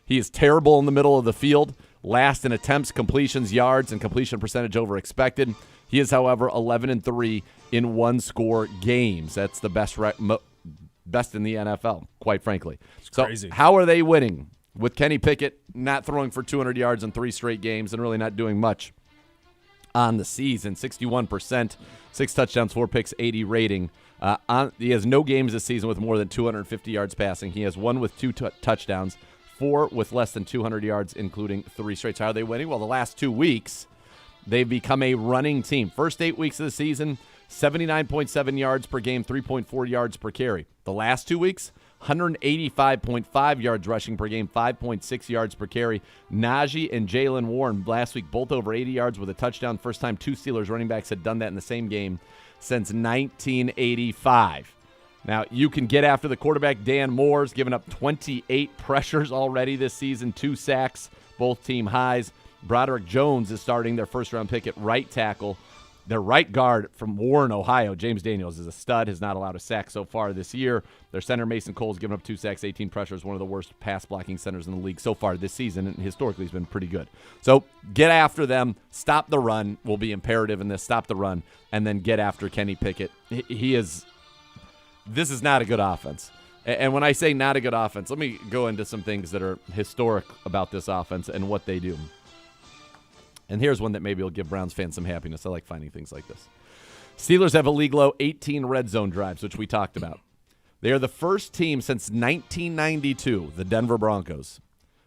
He is terrible in the middle of the field. Last in attempts, completions, yards, and completion percentage over expected. He is, however, 11-3 in one-score games. That's the best in the NFL, quite frankly. It's crazy. How are they winning? With Kenny Pickett not throwing for 200 yards in 3 straight games and really not doing much on the season. 61%, 6 touchdowns, 4 picks, 80 rating. He has no games this season with more than 250 yards passing. He has 1 with 2 touchdowns, 4 with less than 200 yards, including 3 straight. How are they winning? Well, the last 2 weeks, they've become a running team. First 8 weeks of the season, 79.7 yards per game, 3.4 yards per carry. The last 2 weeks, 185.5 yards rushing per game, 5.6 yards per carry. Najee and Jalen Warren last week both over 80 yards with a touchdown. First time 2 Steelers running backs had done that in the same game since 1985. Now, you can get after the quarterback. Dan Moore's given up 28 pressures already this season, 2 sacks, both team highs. Broderick Jones is starting, their first-round pick at right tackle. Their right guard from Warren, Ohio, James Daniels, is a stud, has not allowed a sack so far this year. Their center, Mason Cole's given up 2 sacks, 18 pressures, one of the worst pass-blocking centers in the league so far this season, and historically has been pretty good. So get after them, stop the run, will be imperative in this, stop the run, and then get after Kenny Pickett. This is not a good offense. And when I say not a good offense, let me go into some things that are historic about this offense and what they do. And here's one that maybe will give Browns fans some happiness. I like finding things like this. Steelers have a league-low 18 red zone drives, which we talked about. They are the first team since 1992, the Denver Broncos,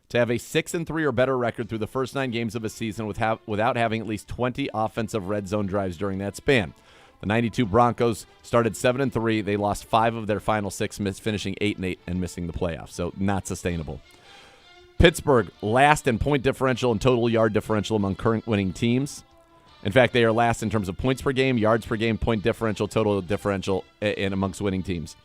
to have a 6-3 or better record through the first 9 games of a season without having at least 20 offensive red zone drives during that span. The 92 Broncos started 7-3. They lost 5 of their final 6, finishing 8-8 and missing the playoffs, so not sustainable. Pittsburgh, last in point differential and total yard differential among current winning teams. In fact, they are last in terms of points per game, yards per game, point differential, total differential, and amongst winning teams.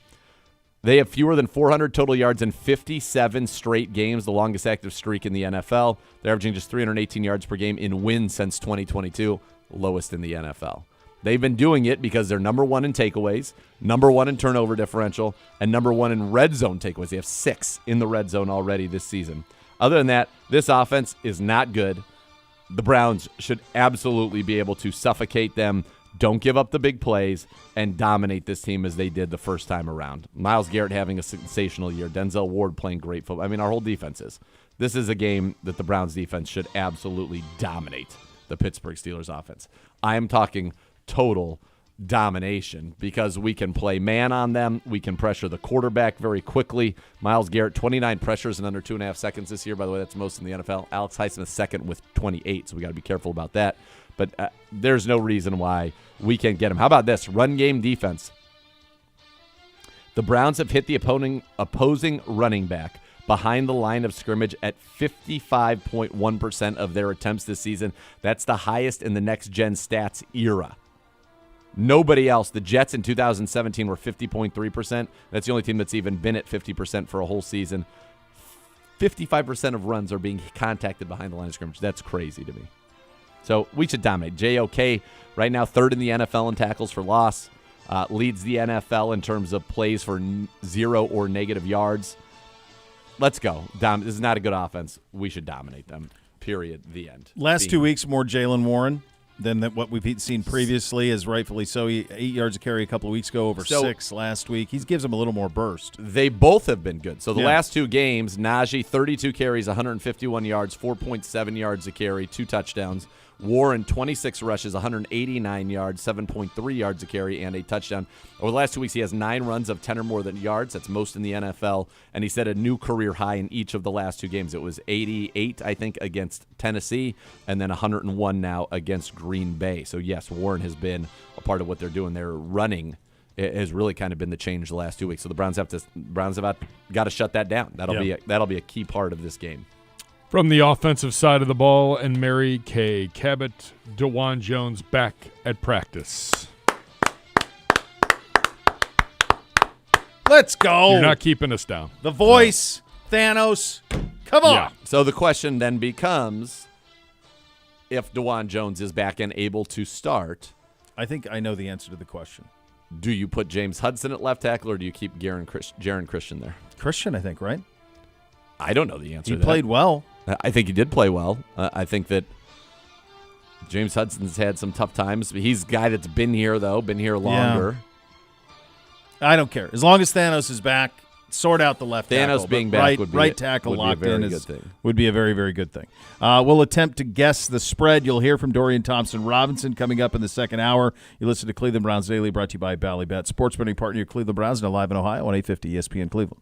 They have fewer than 400 total yards in 57 straight games, the longest active streak in the NFL. They're averaging just 318 yards per game in wins since 2022, lowest in the NFL. They've been doing it because they're number 1 in takeaways, number 1 in turnover differential, and number 1 in red zone takeaways. They have 6 in the red zone already this season. Other than that, this offense is not good. The Browns should absolutely be able to suffocate them, don't give up the big plays, and dominate this team as they did the first time around. Myles Garrett having a sensational year. Denzel Ward playing great football. I mean, our whole defense is. This is a game that the Browns defense should absolutely dominate the Pittsburgh Steelers offense. I am talking total domination because we can play man on them. We can pressure the quarterback very quickly. Myles Garrett, 29 pressures in under 2.5 seconds this year. By the way, that's most in the NFL. Alex Highsmith second with 28, so we got to be careful about that. But there's no reason why we can't get him. How about this? Run game defense. The Browns have hit the opposing running back behind the line of scrimmage at 55.1% of their attempts this season. That's the highest in the next-gen stats era. Nobody else. The Jets in 2017 were 50.3%. That's the only team that's even been at 50% for a whole season. 55% of runs are being contacted behind the line of scrimmage. That's crazy to me. So we should dominate. JOK right now 3rd in the NFL in tackles for loss, leads the NFL in terms of plays for 0 or negative yards. Let's go. This is not a good offense. We should dominate them. Period. The end. Last 2 weeks, more Jalen Warren than what we've seen previously, as rightfully so. 8 yards a carry a couple of weeks ago, over 6 last week. He gives them a little more burst. They both have been good. So the last 2 games, Najee, 32 carries, 151 yards, 4.7 yards a carry, 2 touchdowns. Warren, 26 rushes, 189 yards, 7.3 yards a carry, and a touchdown. Over the last 2 weeks, he has 9 runs of 10 or more than yards. That's most in the NFL. And he set a new career high in each of the last 2 games. It was 88, I think, against Tennessee, and then 101 now against Green Bay. So, yes, Warren has been a part of what they're doing. Their running has really kind of been the change the last 2 weeks. So the Browns have got to shut that down. That'll be a key part of this game. From the offensive side of the ball, and Mary Kay Cabot, DeJuan Jones back at practice. Let's go. You're not keeping us down. The voice, Thanos. Come on. Yeah. So the question then becomes, if DeJuan Jones is back and able to start, I think I know the answer to the question. Do you put James Hudson at left tackle, or do you keep Jaron Christian there? Christian, I think, right? I don't know the answer He to that. played well. I think he did play well. I think that James Hudson's had some tough times. He's a guy that's been here, though, been here longer. Yeah. I don't care. As long as Thanos is back, sort out the left tackle. Thanos being back would be right tackle locked in would be a very, very good thing. We'll attempt to guess the spread. You'll hear from Dorian Thompson-Robinson coming up in the second hour. You listen to Cleveland Browns Daily, brought to you by Ballybet, sports betting partner of Cleveland Browns, now live in Ohio on 850 ESPN Cleveland.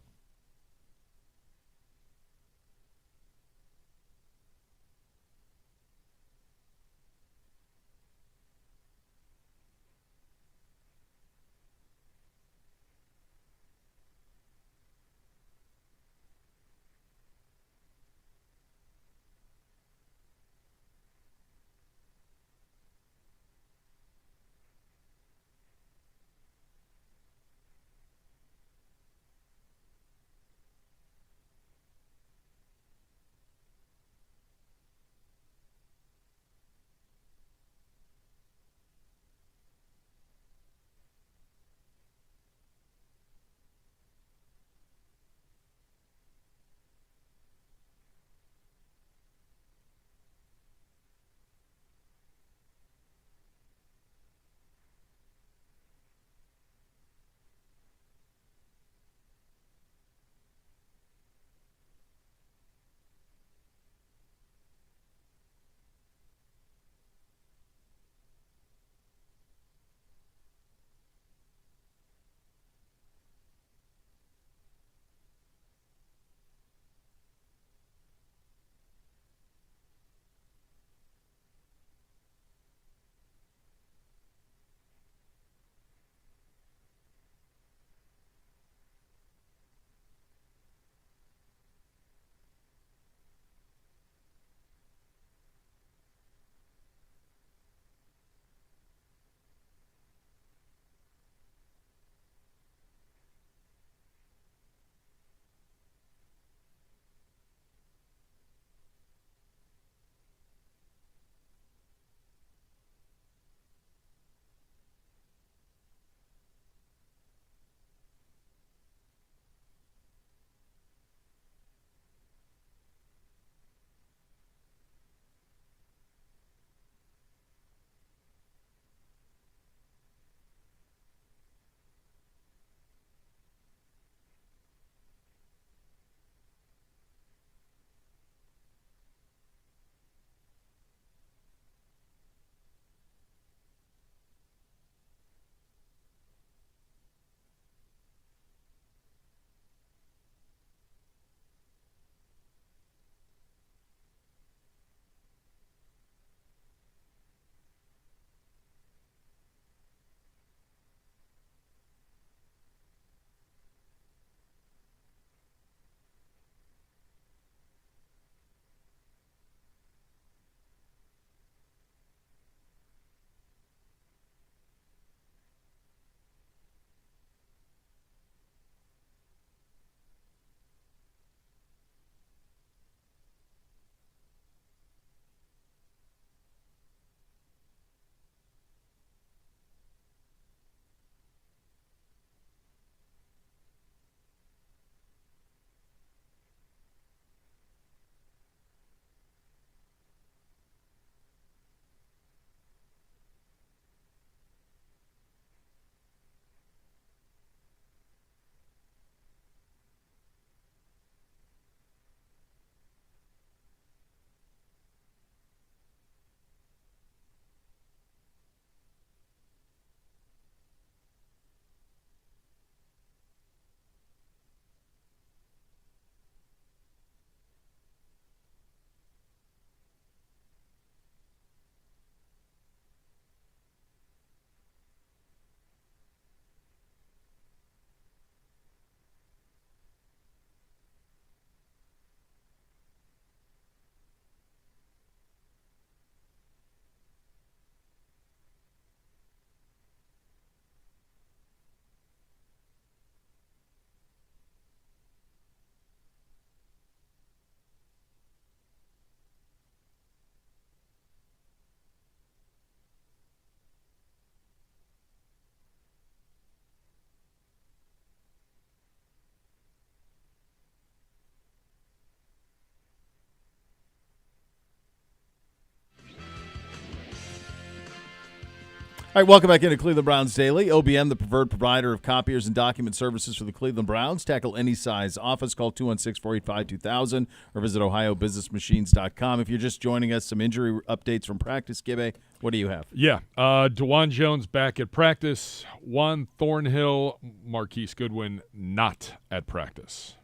All right, welcome back into Cleveland Browns Daily. OBM, the preferred provider of copiers and document services for the Cleveland Browns. Tackle any size office. Call 216-485-2000 or visit OhioBusinessMachines.com. If you're just joining us, some injury updates from practice. Gibbe, what do you have? Yeah, DeJuan Jones back at practice. Juan Thornhill, Marquise Goodwin not at practice.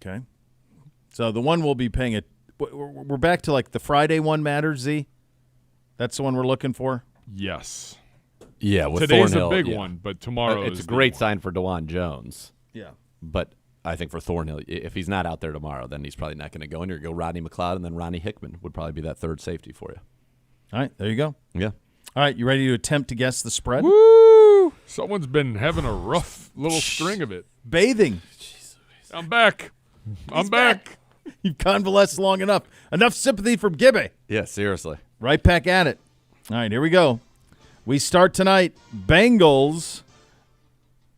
Okay. So the one we'll be paying it. We're back to like the Friday one matters, Z? That's the one we're looking for? Yes. Yeah, with Today's Thornhill, a big yeah. one, but tomorrow It's is a great the sign for DeJuan Jones. Yeah. But I think for Thornhill, if he's not out there tomorrow, then he's probably not going to go in. You're going to go Rodney McLeod, and then Ronnie Hickman would probably be that third safety for you. All right, there you go. Yeah. All right, you ready to attempt to guess the spread? Woo! Someone's been having a rough little string of it. Bathing. I'm back. I'm back. You've convalesced long enough. Enough sympathy from Gibbe. Yeah, seriously. Right back at it. All right, here we go. We start tonight. Bengals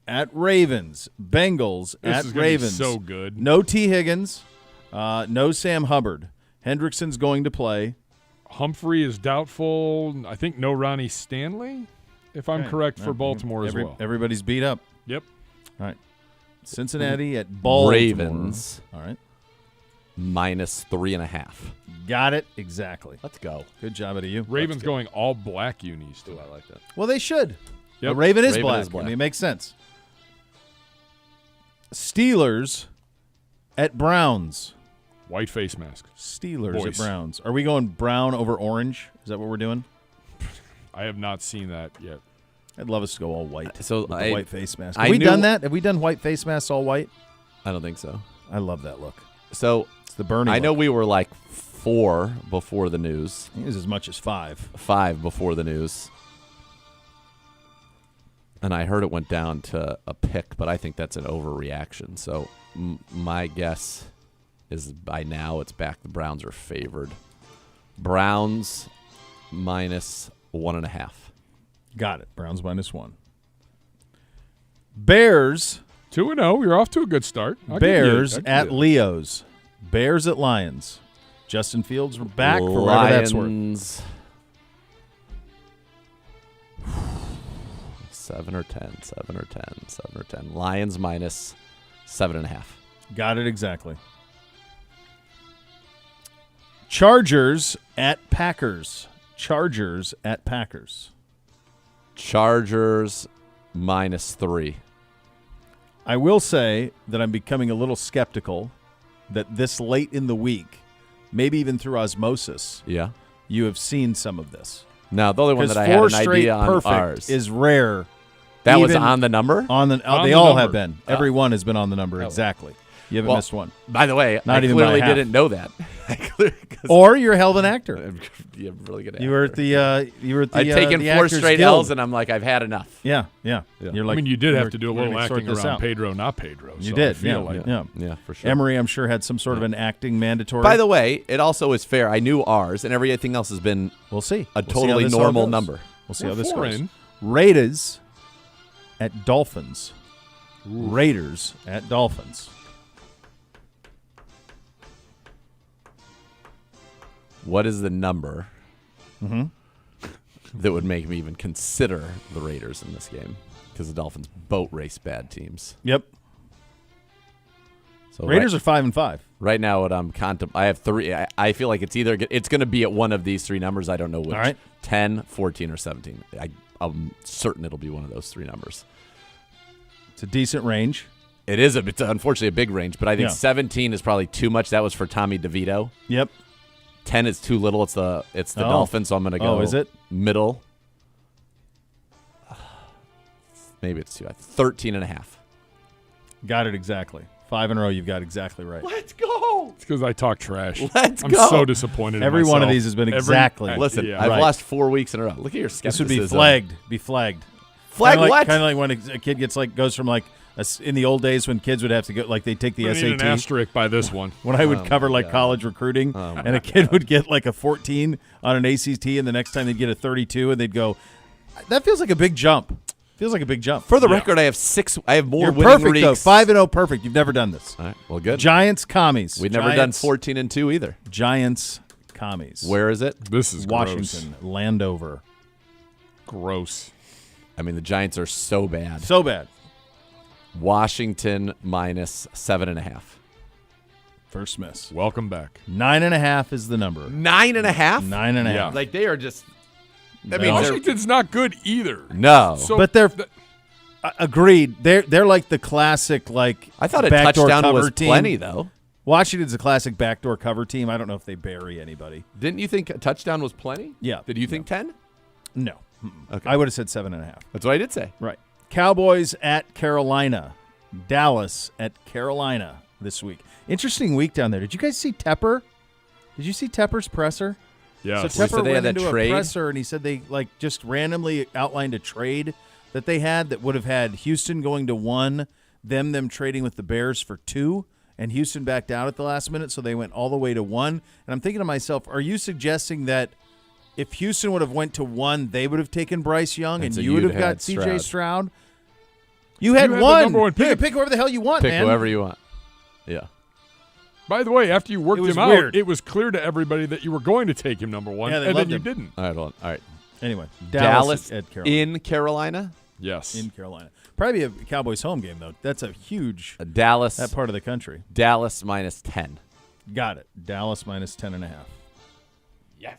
at Ravens. Bengals This at is gonna be Ravens. so good. No T. Higgins. No Sam Hubbard. Hendrickson's going to play. Humphrey is doubtful. I think no Ronnie Stanley, if I'm Okay. correct, for Baltimore as well. Everybody's beat up. Yep. All right. Cincinnati at Baltimore. Ravens. All right. Minus 3.5. Got it exactly. Let's go. Good job out of you. Ravens going all black unis, too. I like that. Well, they should. Yep. A Raven is Raven black. is black. I mean, it makes sense. Steelers at Browns. White face mask. Steelers at Boys. Browns. Are we going brown over orange? Is that what we're doing? I have not seen that yet. I'd love us to go all white. So with the I- white face mask. I Have we knew- done that? Have we done white face masks all white? I don't think so. I love that look. So It's the Bernie I know look. we were like 4 before the news, It was as much as 5. 5 before the news. And I heard it went down to a pick, but I think that's an overreaction. So my guess is by now it's back. The Browns are favored. Browns minus 1.5. Got it. Browns -1. Bears. 2-0. You're off to a good start. I'll give you- Bears I'll give at you- Leos. Bears at Lions. Justin Fields back for whatever that's worth. Lions 7 or 10, 7 or 10, 7 or 10. Lions minus 7.5. Got it exactly. Chargers at Packers. Chargers at Packers. Chargers minus 3. I will say that I'm becoming a little skeptical that this late in the week, maybe even through osmosis, Yeah. you have seen some of this. Now, the only one Because that I had 4 an straight idea on perfect ours. is rare. That was even on the number? On the On they the all number. have been. Every one has been on the number exactly. You haven't Well, missed one. By the way, Not I even by clearly half. didn't know that. Or you're a hell of an actor. You're really good at You were at the I'd taken the 4 Actors straight Guild. L's, and I'm like, I've had enough. Yeah. Yeah. You're like, I mean, you did we're- have to do a we're little gonna sort acting this around out. Pedro, not Pedro. You so did, I feel yeah, like yeah. Yeah, for sure. Emery, I'm sure, had some sort of an acting mandatory. By the way, it also is fair. I knew ours, and everything else has been we'll see. a We'll see how totally this all normal goes. number. We'll see We're how this four goes. in. Raiders at Dolphins. Raiders at Dolphins. What is the number that would make me even consider the Raiders in this game? Because the Dolphins boat race bad teams. Yep. So Raiders are 5-5. right now, what I'm I have 3. I feel like it's going to be at one of these 3 numbers. I don't know which. All right. 10, 14, or 17. I'm certain it'll be one of those 3 numbers. It's a decent range. It's unfortunately a big range, but I think Yeah. 17 is probably too much. That was for Tommy DeVito. Yep. 10 is too little. It's the Oh. Dolphins, so I'm going to go. Oh, is it? Middle? Maybe it's 2. 13.5. Got it exactly. 5 in a row. You've got exactly right. Let's go. It's because I talk trash. Let's I'm go. so disappointed. in Every one of myself. these has been exactly. Listen, yeah. I've Right. lost 4 weeks in a row. Look at your This skepticism. would be flagged. Be flagged. Flag Kinda what? Kind of like when a kid gets goes from in the old days when kids would have to go they take the I need an SAT. asterisk by this one. When I would Oh, cover my like God. college recruiting, Oh, my and a kid would get like a 14 on an ACT, and the next time they'd get a 32, and they'd go, "That feels like a big jump." Feels like a big jump. For the Yeah. record, I have 6. I have more You're winning perfect though. reeks. 5-0 perfect. You've never done this. All right. Well, good. Giants commies. We've never done Giants, 14-2 either. Giants commies. Where is it? This is Washington, gross. Landover. Gross. I mean, the Giants are so bad. So bad. Washington minus 7.5. First miss. Welcome back. 9.5 is the number. 9.5? 9.5. Yeah. Like they are just. I No. mean, Washington's not good either. no. So, But they're agreed. They're like the classic like. I thought a backdoor touchdown cover was team. plenty, though. Washington's a classic backdoor cover team. I don't know if they bury anybody. Didn't you think a touchdown was plenty? Yeah. Did you think 10? No. Okay. I would have said 7.5. That's what I did say. Right. Cowboys at Carolina. Dallas at Carolina this week. Interesting week down there. Did you guys see Tepper? Did you see Tepper's presser? yeah. So So Tepper they had went that into trade? a presser and he said they like just randomly outlined a trade that they had that would have had Houston going to 1, them trading with the Bears for 2, and Houston backed out at the last minute, so they went all the way to 1. And I'm thinking to myself, are you suggesting that if Houston would have went to 1, they would have taken Bryce Young and so you would you'd have got had C.J. Stroud. Stroud? You had had the 1. number 1 You can pick. pick whoever the hell you want, Pick man. whoever you want. Yeah. By the way, after you worked It was him out, weird. it was clear to everybody that you were going to take him number 1, Yeah, they and then loved you him. didn't. All right, hold on. All right. Anyway, Dallas at Carolina. in Carolina. Yes. In Carolina. Probably a Cowboys home game, though. That's a huge Dallas. that part of the country. Dallas minus 10. Got it. Dallas minus 10.5. Yes.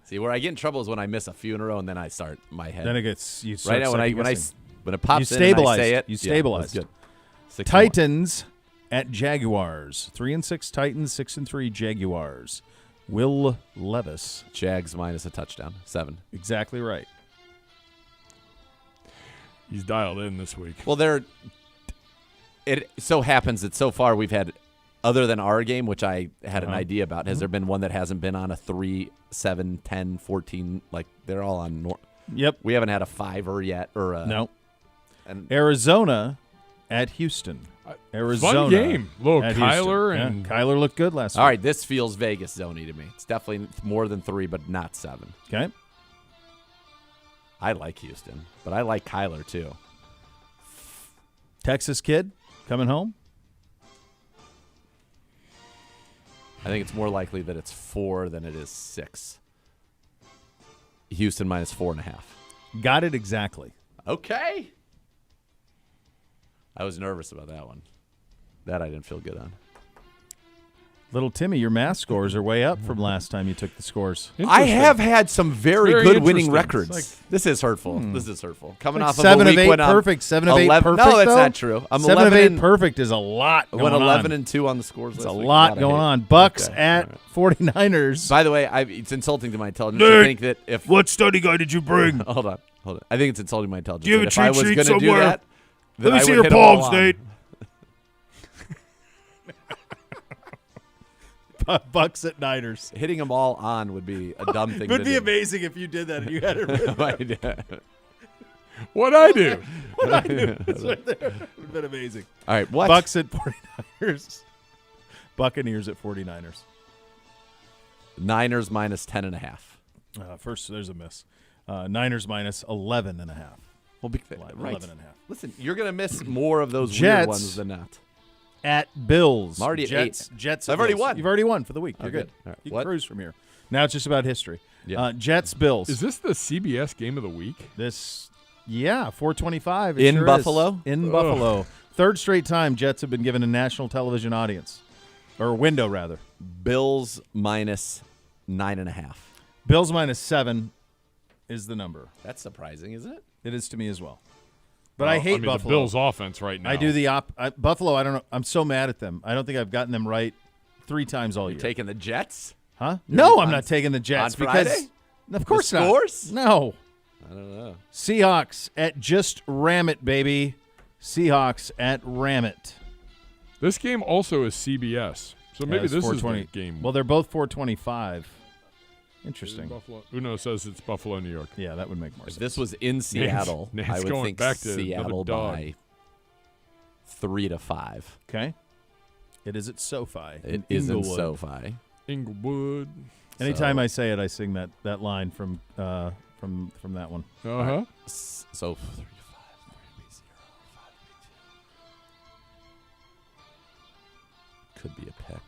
See, where I get in trouble is when I miss a few in a row and then I start my head. Then it gets you start right now second-guessing. when it pops You in and I stabilized. say it. You yeah, stabilized. that's good. 6-1. Titans at Jaguars. 3-6 Titans, 6-3 Jaguars. Will Levis. Jags minus a touchdown. 7. Exactly right. He's dialed in this week. Well, it so happens that so far we've had, other than our game, which I had an idea about, has there been one that hasn't been on a 3, 7, 10, 14? Like, they're all on. Yep. We haven't had a 5er yet. Or No. And Arizona at Houston. Arizona. Fun game. Little at Kyler Houston. and Yeah, Kyler looked good last all week. right, this feels Vegas zone-y to me. It's definitely more than 3, but not 7. Okay. I like Houston, but I like Kyler too. Texas kid coming home. I think it's more likely that it's 4 than it is 6. Houston minus 4.5. Got it exactly. Okay. I was nervous about that one. That I didn't feel good on. Little Timmy, your math scores are way up from last time you took the scores. I have had some very Very good winning interesting. records. It's this is hurtful. This is hurtful. Coming Like off 7 of a of week 8 when I'm perfect. 7 of 8 11 perfect. No, that's though? not true. I'm 7 11 of 8 and, perfect is a lot. I Going went on. 11 and 2 on the scores. It's last a week. lot God, I going hate it. on. Bucks Okay. at All right. 49ers. By the way, it's insulting to my intelligence to Nick, think that if what study guide did you bring? hold on. I think it's insulting to my intelligence. Do you have that a if I cheat was sheet going to do somewhere? that, Let then me I see would your hit 'em all palms, on. Nate. Bucks at Niners. Hitting them all on would be a dumb thing. It would to be do. amazing if you did that and you had it written. What'd I do? What I do. It's right there. It would have been amazing. All right, what? Bucks at 49ers. Buccaneers at 49ers. Niners minus 10.5. First, there's a miss. Niners minus 11.5. Well, right. 11.5. Listen, you're going to miss more of those Jets. weird ones than not. At Bills. I'm already at Jets, 8. Jets. I've at already Bills. won. You've already won for the week. You're Oh, good. good. All right. You What? can cruise from here. Now it's just about history. Yeah. Jets, Bills. Is this the CBS game of the week? This, 425. It In sure is. Buffalo? In Buffalo. Third straight time Jets have been given a national television audience. Or a window, rather. Bills minus 9.5. Bills minus 7 is the number. That's surprising, isn't it? It is to me as well. But I hate the Buffalo. Bills offense right now. I do the Buffalo, I don't know. I'm so mad at them. I don't think I've gotten them right 3 times all You're year. taking the Jets? Huh? No, I'm on- not taking the Jets on because Friday? of course not. scores? No. I don't know. Seahawks at just ram it, baby. Seahawks at ram it. This game also is CBS, so maybe it's this is 420. the game. Well, they're both 425. Interesting. Buffalo. Uno says it's Buffalo, New York. Yeah, that would make more If sense. this was in Seattle, Nate's I would going think back to another Seattle dog. by 3 to 5. Okay. It is at SoFi. It is in Inglewood. SoFi. Inglewood. Anytime So- I say it, I sing that line from that one. Uh-huh. So 3 to 5. 3 5. Could be a pick.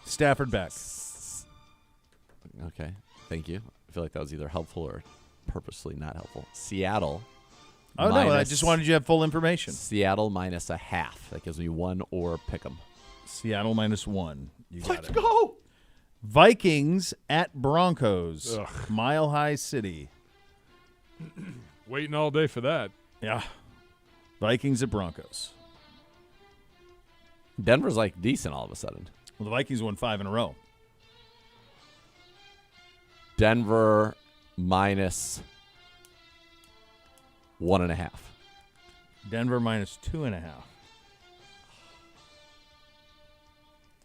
Stafford back. Okay. Thank you. feel like that was either helpful or purposely not helpful. Seattle. Oh, no, I just wanted you to have full information. Seattle minus a half. That gives me 1 or pick 'em. Seattle -1. You got Let's it. go. Vikings at Broncos. Ugh. Mile High City. Waiting all day for that. Yeah. Vikings at Broncos. Denver's like decent all of a sudden. Well, the Vikings won 5 in a row. Denver minus 1.5. Denver -2.5.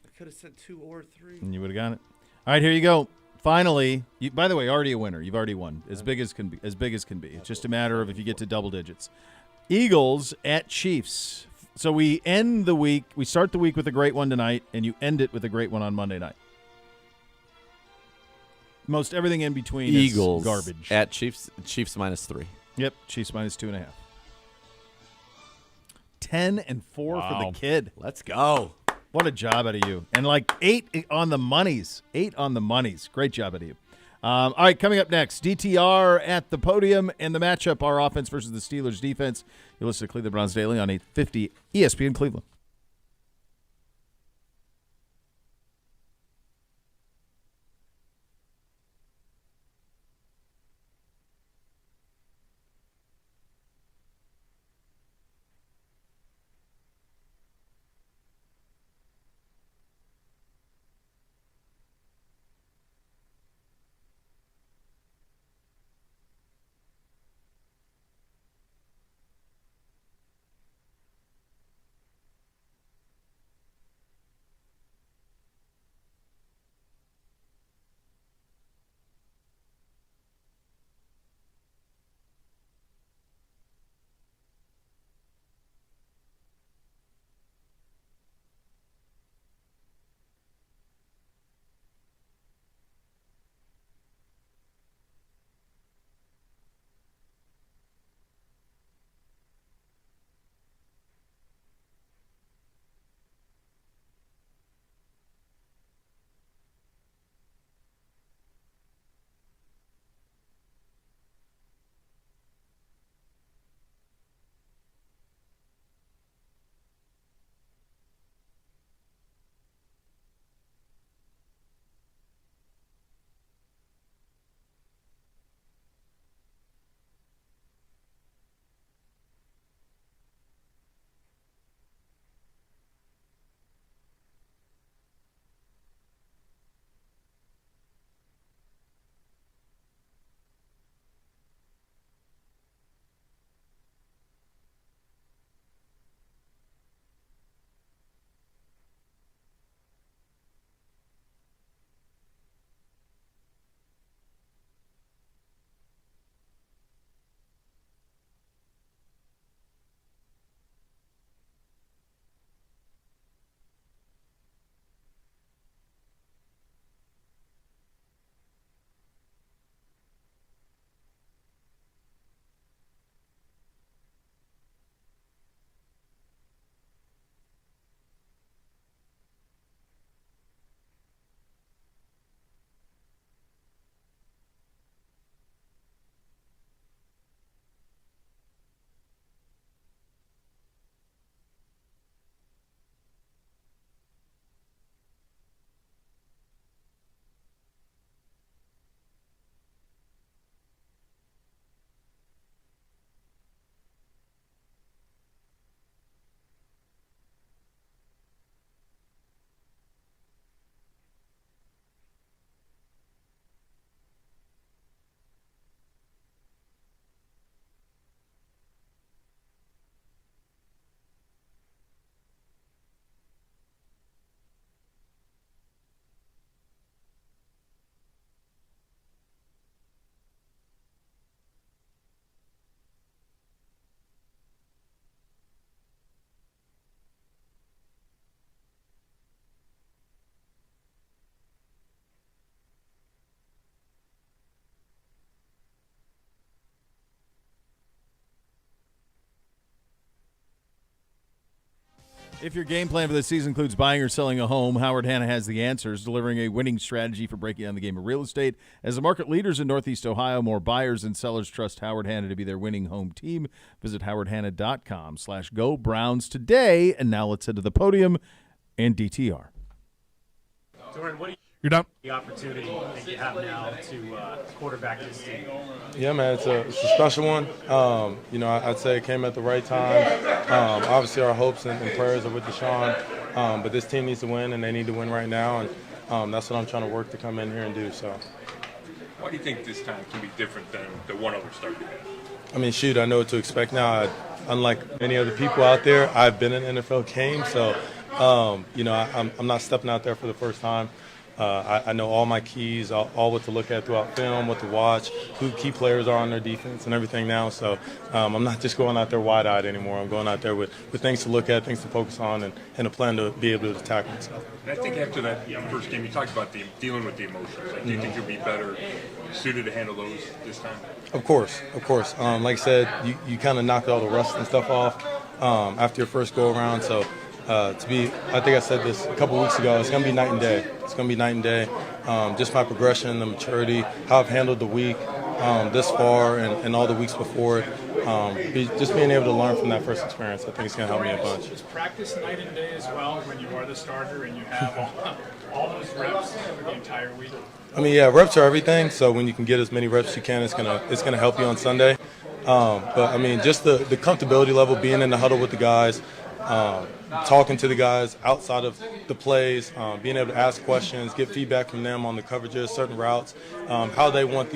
I could have said 2 or 3. And you would have got it. All right, here you go. Finally, by the way, already a winner. You've already won. As big as can be. It's just a matter of if you get to double digits. Eagles at Chiefs. So we end the week. We start the week with a great one tonight, and you end it with a great one on Monday night. Most everything in between Eagles is garbage. at Chiefs. Chiefs minus 3. Yep, Chiefs -2.5. 10-4 for Wow. the kid. Let's go. What a job out of you. And like 8 on the monies. 8 on the monies. Great job out of you. All right, coming up next, DTR at the podium and the matchup, our offense versus the Steelers defense. You listen to Cleveland Browns Daily on 850 ESPN Cleveland. If your game plan for this season includes buying or selling a home, Howard Hanna has the answers, delivering a winning strategy for breaking down the game of real estate. As the market leaders in Northeast Ohio, more buyers and sellers trust Howard Hanna to be their winning home team. Visit howardhanna.com/Go Browns today. And now let's head to the podium and DTR. Doran, what do You're done. the opportunity that you have now to quarterback this team? Yeah, man, it's a special one. I'd say it came at the right time. Obviously, our hopes and prayers are with Deshaun, but this team needs to win, and they need to win right now, and that's what I'm trying to work to come in here and do. So, Why do you think this time can be different than the one other start you had? I mean, shoot, I know what to expect now. Unlike many other people out there, I've been in NFL games, so I'm not stepping out there for the first time. I know all my keys, all what to look at throughout film, what to watch, who key players are on their defense and everything now. So I'm not just going out there wide-eyed anymore. I'm going out there with things to look at, things to focus on, and a plan to be able to attack myself. And I think after that first game, you talked about dealing with the emotions. Do you think you'll be better suited to handle those this time? Of course. Like I said, you kind of knocked all the rust and stuff off after your first go-around. So I think I said this a couple weeks ago, it's going to be night and day. It's going to be night and day. Just my progression, the maturity, how I've handled the week this far and all the weeks before it. Just being able to learn from that first experience, I think it's going to help me a bunch. Is practice night and day as well when you are the starter and you have all those reps for the entire week? I mean, yeah, reps are everything. So when you can get as many reps as you can, it's gonna help you on Sunday. But I mean, just the comfortability level, being in the huddle with the guys, talking to the guys outside of the plays, being able to ask questions, get feedback from them on the coverages, certain routes, how they want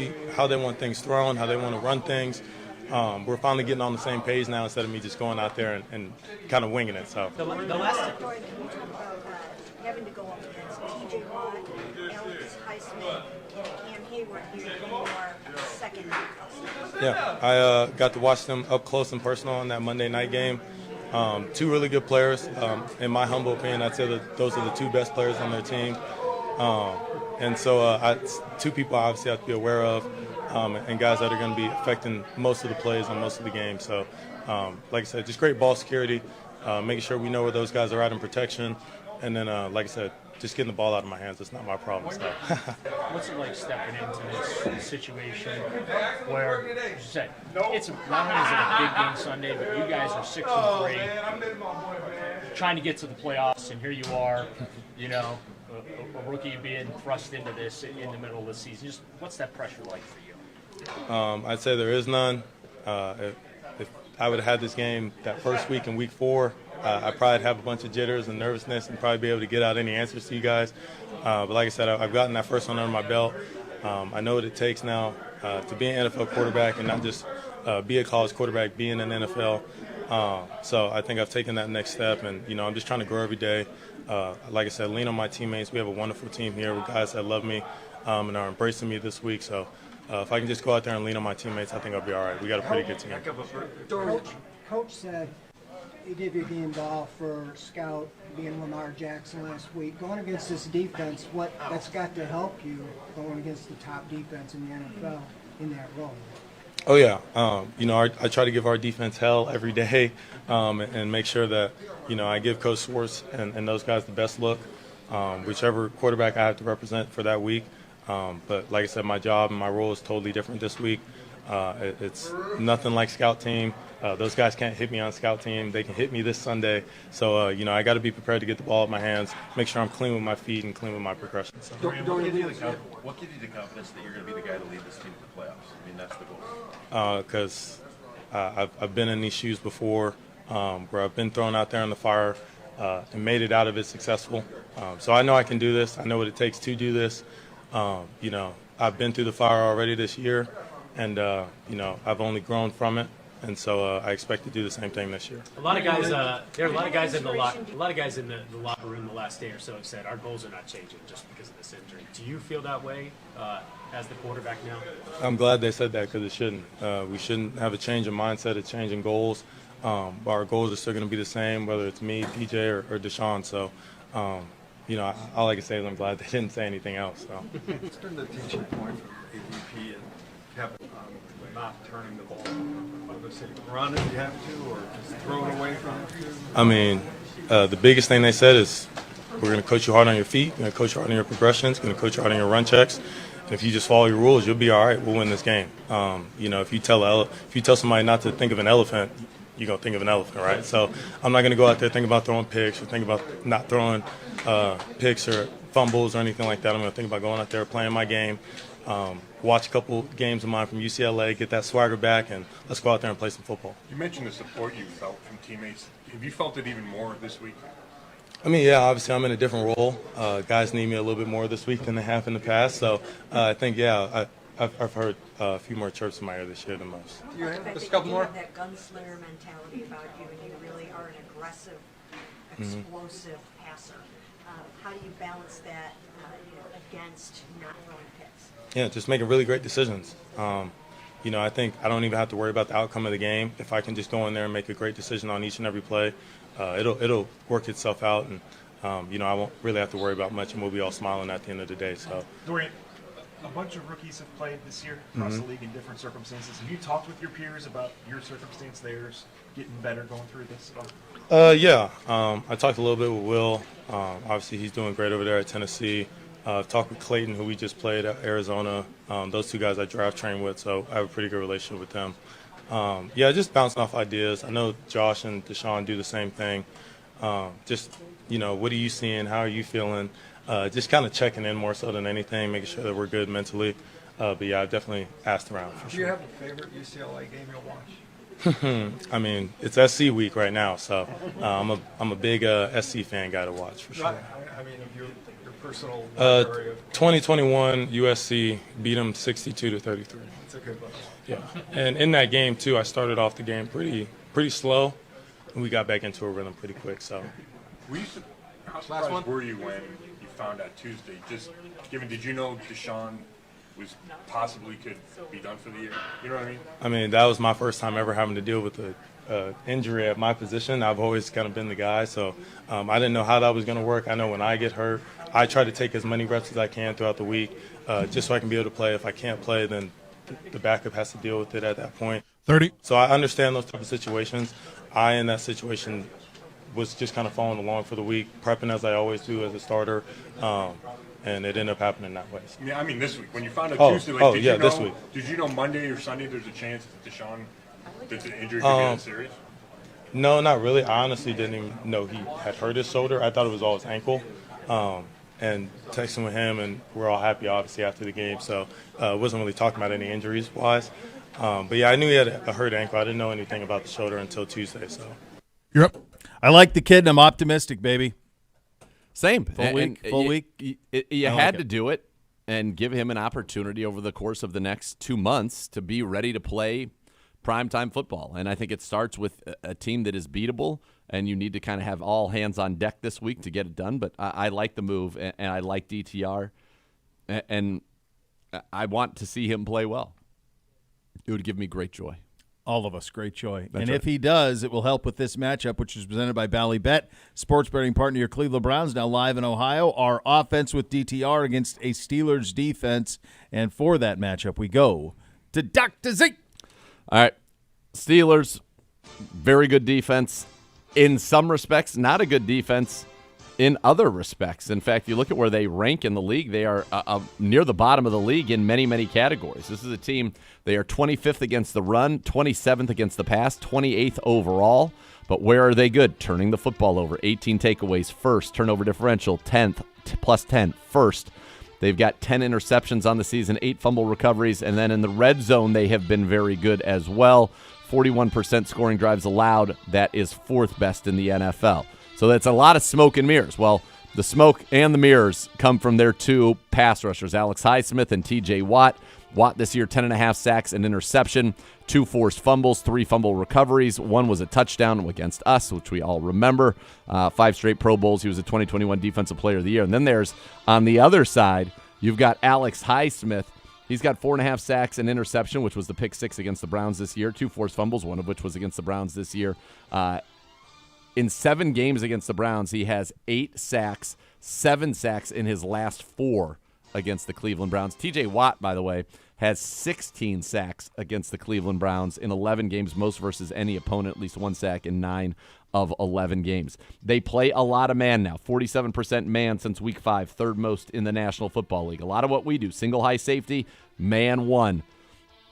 things thrown, how they want to run things. We're finally getting on the same page now instead of me just going out there and kind of winging it. So. The last Doran, can you talk about having to go up against T.J. Watt, Alex Highsmith, and Cam Hayward here in your second night? Yeah, I got to watch them up close and personal in that Monday night game. Two really good players. In my humble opinion, I'd say that those are the two best players on their team. And so two people I obviously have to be aware of, and guys that are going to be affecting most of the plays on most of the game. So, like I said, just great ball security, making sure we know where those guys are at in protection. And then, like I said, just getting the ball out of my hands. It's not my problem. So. What's it like stepping into this situation where, as you said, it's not only is it a big game Sunday, but you guys are 6-3, trying to get to the playoffs, and here you are, a rookie being thrust into this in the middle of the season. Just what's that pressure like for you? I'd say there is none. If I would have had this game that first week in week 4, I'd probably have a bunch of jitters and nervousness and probably be able to get out any answers to you guys. But like I said, I've gotten that first one under my belt. I know what it takes now to be an NFL quarterback and not just be a college quarterback, be in an NFL. So I think I've taken that next step, and I'm just trying to grow every day. Like I said, lean on my teammates. We have a wonderful team here with guys that love me and are embracing me this week. So if I can just go out there and lean on my teammates, I think I'll be all right. We got a pretty good team. Coach said he gave you a game ball for Scout being Lamar Jackson last week. Going against this defense, that's got to help you going against the top defense in the NFL in that role. Oh, yeah. I try to give our defense hell every day and make sure that, I give Coach Schwartz and those guys the best look, whichever quarterback I have to represent for that week. But like I said, my job and my role is totally different this week. It's nothing like Scout Team. Those guys can't hit me on Scout Team. They can hit me this Sunday. So, I got to be prepared to get the ball in my hands, make sure I'm clean with my feet and clean with my progression. So. What gives you the confidence that you're going to be the guy to lead this team to the playoffs? I mean, that's the goal. Because I've been in these shoes before where I've been thrown out there in the fire and made it out of it successful. So I know I can do this. I know what it takes to do this. I've been through the fire already this year, and, I've only grown from it. And so I expect to do the same thing this year. A lot of guys, there are a lot of guys in the locker room the last day or so have said our goals are not changing just because of this injury. Do you feel that way as the quarterback now? I'm glad they said that because it shouldn't. We shouldn't have a change in mindset, a change in goals. Our goals are still going to be the same, whether it's me, DJ, or Deshaun. So, all I can say is I'm glad they didn't say anything else. So. Let's turn the teaching point from AVP and Kevin. not turning the ball over? Say, run if you have to, or just throw it away from you? I mean, the biggest thing they said is we're going to coach you hard on your feet, we're going to coach you hard on your progressions, going to coach you hard on your run checks. And if you just follow your rules, you'll be all right. We'll win this game. If you tell somebody not to think of an elephant, you're going to think of an elephant, right? So I'm not going to go out there thinking about throwing picks or think about not throwing picks or fumbles or anything like that. I'm going to think about going out there, playing my game, watch a couple games of mine from UCLA, get that swagger back, and let's go out there and play some football. You mentioned the support you felt from teammates. Have you felt it even more this week? I mean, yeah, obviously I'm in a different role. Guys need me a little bit more this week than they have in the past. So I think, I've heard a few more chirps in my ear this year than most. You have just a couple more? that gunslinger mentality about you, and you really are an aggressive, explosive passer. How do you balance that against not throwing picks? Yeah, just making really great decisions. I think I don't even have to worry about the outcome of the game. If I can just go in there and make a great decision on each and every play, it'll work itself out, and I won't really have to worry about much, and we'll be all smiling at the end of the day. So, Dorian, a bunch of rookies have played this year across the league in different circumstances. Have you talked with your peers about your circumstance, theirs, getting better going through this at all? I talked a little bit with Will. Obviously, he's doing great over there at Tennessee. I've talked with Clayton, who we just played at Arizona. Those two guys I draft train with, so I have a pretty good relationship with them. Just bouncing off ideas. I know Josh and Deshaun do the same thing. What are you seeing? How are you feeling? Just kind of checking in more so than anything, making sure that we're good mentally. I've definitely asked around for sure. Do you have a favorite UCLA game you'll watch? I mean, it's SC week right now, so I'm a big SC fan guy to watch for sure. I mean, of your personal library of 2021 USC beat them 62-33. It's a good one. Yeah, and in that game too, I started off the game pretty slow, and we got back into a rhythm pretty quick. So, how surprised were you when you found out Tuesday? Just given, did you know Deshaun was possibly could be done for the year? You know what I mean? I mean, that was my first time ever having to deal with a injury at my position. I've always kind of been the guy, so I didn't know how that was going to work. I know when I get hurt, I try to take as many reps as I can throughout the week, just so I can be able to play. If I can't play, then the backup has to deal with it at that point. 30. So I understand those type of situations. In that situation, was just kind of following along for the week, prepping as I always do as a starter, and it ended up happening that way. Yeah, I mean this week when you found out Tuesday. Did you know, this week. Did you know Monday or Sunday there's a chance that the injury could get serious? No, not really. I honestly didn't even know he had hurt his shoulder. I thought it was all his ankle. And texting with him, and we're all happy, obviously, after the game. So wasn't really talking about any injuries-wise. I knew he had a hurt ankle. I didn't know anything about the shoulder until Tuesday. So You're up. I like the kid, and I'm optimistic, baby. Same. Full week. You had to do it and give him an opportunity over the course of the next 2 months to be ready to play primetime football. And I think it starts with a team that is beatable, and you need to kind of have all hands on deck this week to get it done. But I like the move, and I like DTR, and I want to see him play well. It would give me great joy. All of us, great joy. That's and right. if he does, it will help with this matchup, which is presented by Ballybet, sports betting partner of your Cleveland Browns, now live in Ohio. Our offense with DTR against a Steelers defense. And for that matchup, we go to Dr. Zeke. All right. Steelers, very good defense. In some respects, not a good defense in other respects. In fact, you look at where they rank in the league, they are near the bottom of the league in many, many categories. This is a team, they are 25th against the run, 27th against the pass, 28th overall. But where are they good? Turning the football over. 18 takeaways, first. Turnover differential, 10th, plus 10, first. They've got 10 interceptions on the season, 8 fumble recoveries, and then in the red zone, they have been very good as well. 41% scoring drives allowed. That is 4th best in the NFL. So that's a lot of smoke and mirrors. Well, the smoke and the mirrors come from their 2 pass rushers, Alex Highsmith and TJ Watt. Watt this year, 10.5 sacks, an interception, 2 forced fumbles, 3 fumble recoveries. 1 was a touchdown against us, which we all remember. 5 straight Pro Bowls. He was a 2021 Defensive Player of the Year. And then there's, on the other side, you've got Alex Highsmith. He's got 4.5 sacks, an interception, which was the pick 6 against the Browns this year. 2 forced fumbles, one of which was against the Browns this year. In 7 games against the Browns, he has 8 sacks, 7 sacks in his last 4 against the Cleveland Browns. TJ Watt, by the way, has 16 sacks against the Cleveland Browns in 11 games, most versus any opponent, at least 1 sack in 9 of 11 games. They play a lot of man now, 47% man since week 5, third most in the National Football League. A lot of what we do, single high safety, man 1.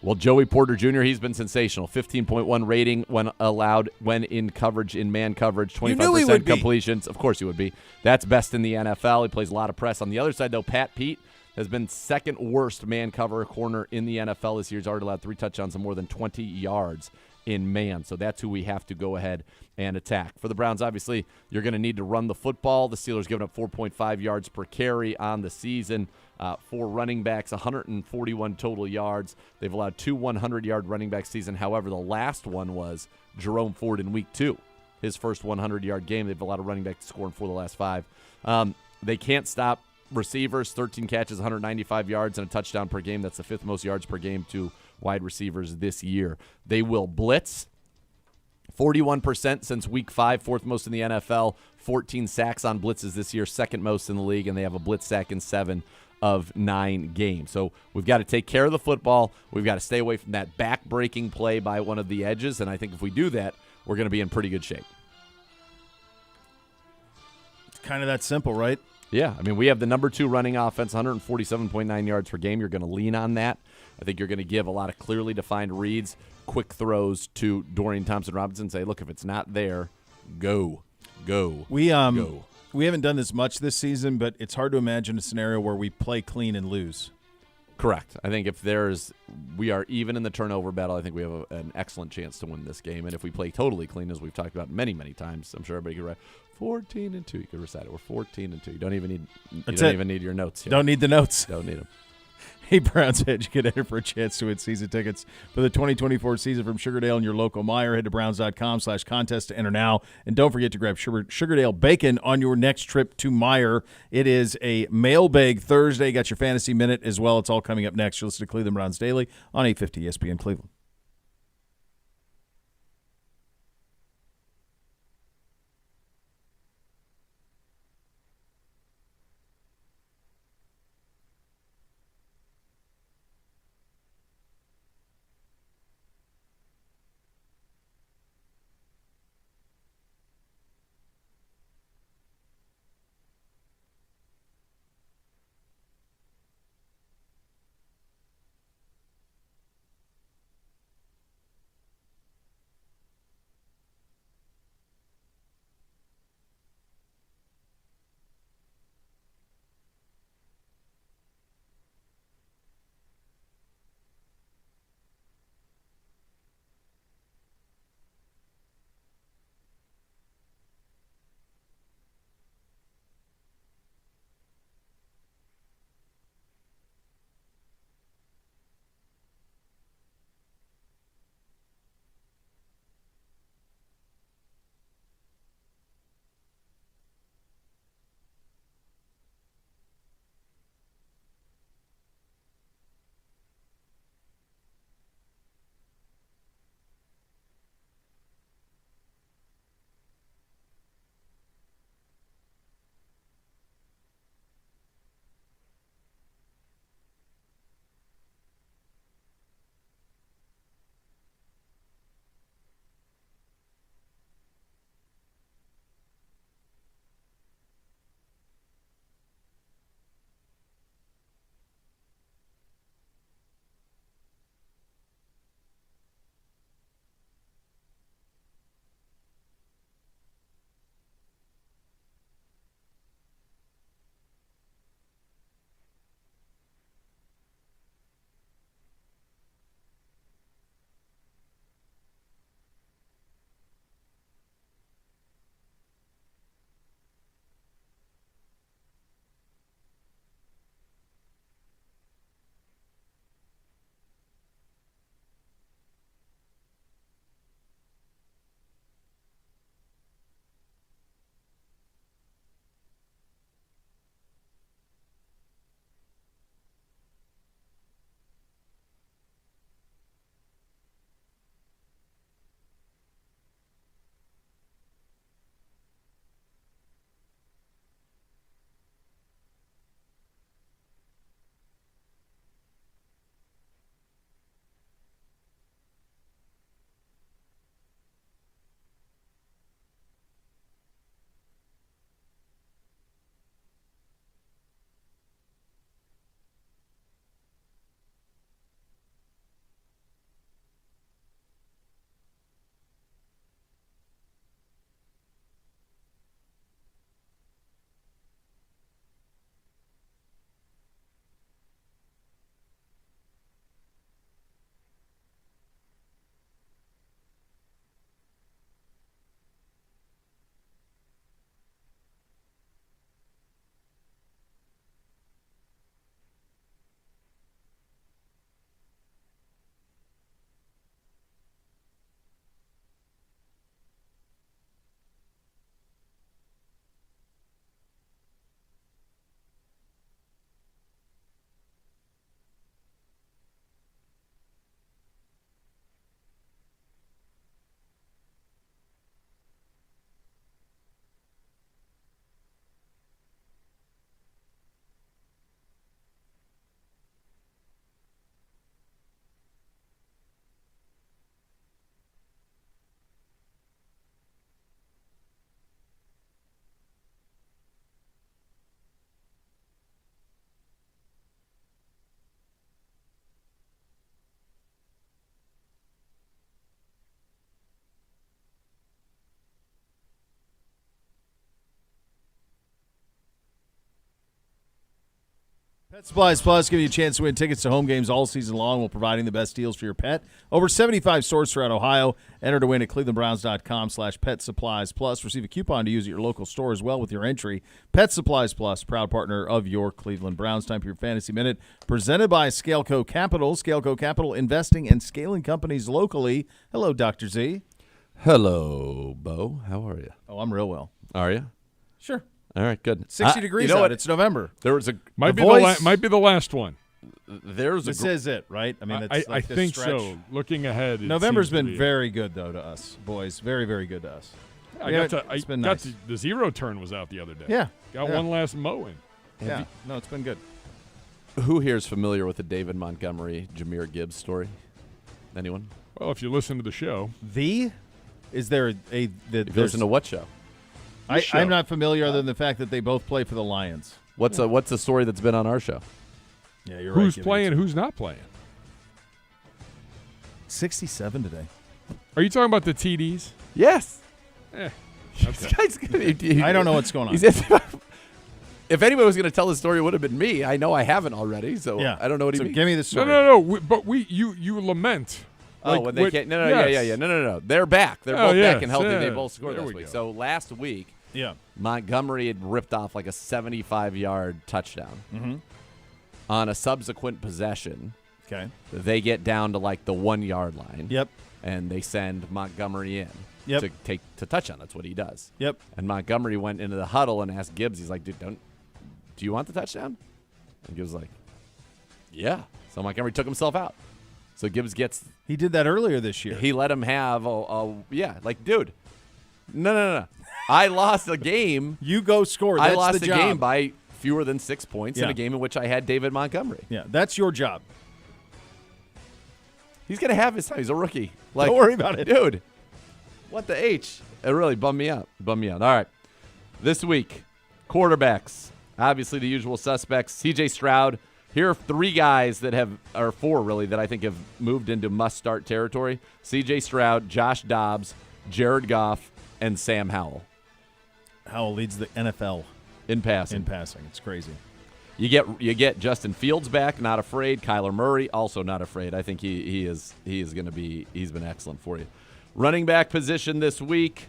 Well, Joey Porter Jr., he's been sensational. 15.1 rating when allowed, when in coverage, in man coverage, 25% completions. Of course he would be. That's best in the NFL. He plays a lot of press. On the other side, though, Pat Pete has been second worst man cover corner in the NFL this year. He's already allowed 3 touchdowns and more than 20 yards in man. So that's who we have to go ahead and attack. For the Browns, obviously, you're going to need to run the football. The Steelers giving up 4.5 yards per carry on the season. 4 running backs, 141 total yards. They've allowed 2 100-yard running back season. However, the last one was Jerome Ford in week 2. His first 100-yard game. They've allowed a running back to score in 4 of the last 5. They can't stop receivers. 13 catches, 195 yards, and a touchdown per game. That's the 5th most yards per game to wide receivers this year. They will blitz. 41% since week 5, 4th most in the NFL. 14 sacks on blitzes this year, 2nd most in the league, and they have a blitz sack in 7 of 9 games. So we've got to take care of the football. We've got to stay away from that back-breaking play by one of the edges, and I think if we do that, we're going to be in pretty good shape. It's kind of that simple, right? Yeah, I mean, we have the number 2 running offense, 147.9 yards per game. You're going to lean on that. I think you're going to give a lot of clearly defined reads, quick throws to Dorian Thompson-Robinson, say, look, if it's not there, go. Go. We haven't done this much this season, but it's hard to imagine a scenario where we play clean and lose. Correct. I think if we are even in the turnover battle, I think we have an excellent chance to win this game. And if we play totally clean, as we've talked about many, many times, I'm sure everybody could write 14-2. You could recite it. We're 14-2. You don't even need your notes here. Don't need the notes. Don't need them. Hey, Browns fans, you can enter for a chance to win season tickets for the 2024 season from Sugardale and your local Meijer. Head to browns.com/contest to enter now. And don't forget to grab Sugardale bacon on your next trip to Meijer. It is a mailbag Thursday. Got your fantasy minute as well. It's all coming up next. You'll listen to Cleveland Browns Daily on 850 ESPN Cleveland. Pet Supplies Plus giving you a chance to win tickets to home games all season long while providing the best deals for your pet. Over 75 stores throughout Ohio. Enter to win at clevelandbrowns.com/Pet Supplies Plus. Receive a coupon to use at your local store as well with your entry. Pet Supplies Plus, proud partner of your Cleveland Browns. Time for your Fantasy Minute, presented by Scaleco Capital. Scaleco Capital, investing and scaling companies locally. Hello, Dr. Z. Hello, Bo. How are you? Oh, I'm real well. Are you? Sure. All right, good. 60 degrees you know out. what? It's November. There was a Might be the last one. This is it, right? I mean, it's I like this think stretch. so. Looking ahead, it November's seems to been be. very good, though, to us, boys. Very, very good to us. It's been nice. the zero turn was out the other day. Yeah. Got Yeah. one last mowing. Yeah. No, it's been good. Who here is familiar with the David Montgomery, Jahmyr Gibbs story? Anyone? Well, if you listen to the show, Is there a If you listen to what show? I'm not familiar other than the fact that they both play for the Lions. What's a story that's been on our show? Yeah, you're right. who's playing, who's not playing? 67 today. Are you talking about the TDs? Yes. Eh. This guy's gonna- I don't know what's going on. If anybody was going to tell the story, it would have been me. I know I haven't already, so Yeah. I don't know what he So means. give me the story. No. But you lament. Oh, when they can't. No. They're back. They're both back and healthy. They both scored There last we week. go. So last week, Yeah. Montgomery had ripped off like a 75-yard touchdown. Mm-hmm. On a subsequent possession, Okay. they get down to like the 1-yard line. Yep. And they send Montgomery in Yep. to touchdown. That's what he does. Yep. And Montgomery went into the huddle and asked Gibbs. He's like, "Dude, do you want the touchdown?" And Gibbs was like, "Yeah." So Montgomery took himself out. So Gibbs gets. He did that earlier this year. He let him have dude. No. I lost a game. You go score. I That's lost the a job. game by fewer than 6 points in Yeah. a game in which I had David Montgomery. Yeah, that's your job. He's gonna have his time. He's a rookie. Like, Don't worry about it. dude. What the H? It really bummed me out. All right. This week, quarterbacks. Obviously, the usual suspects. C.J. Stroud. Here are four really, that I think have moved into must-start territory. C.J. Stroud, Josh Dobbs, Jared Goff, and Sam Howell. Howell leads the NFL in passing. It's crazy. You get Justin Fields back, not afraid. Kyler Murray, also not afraid. I think he's been excellent for you. Running back position this week.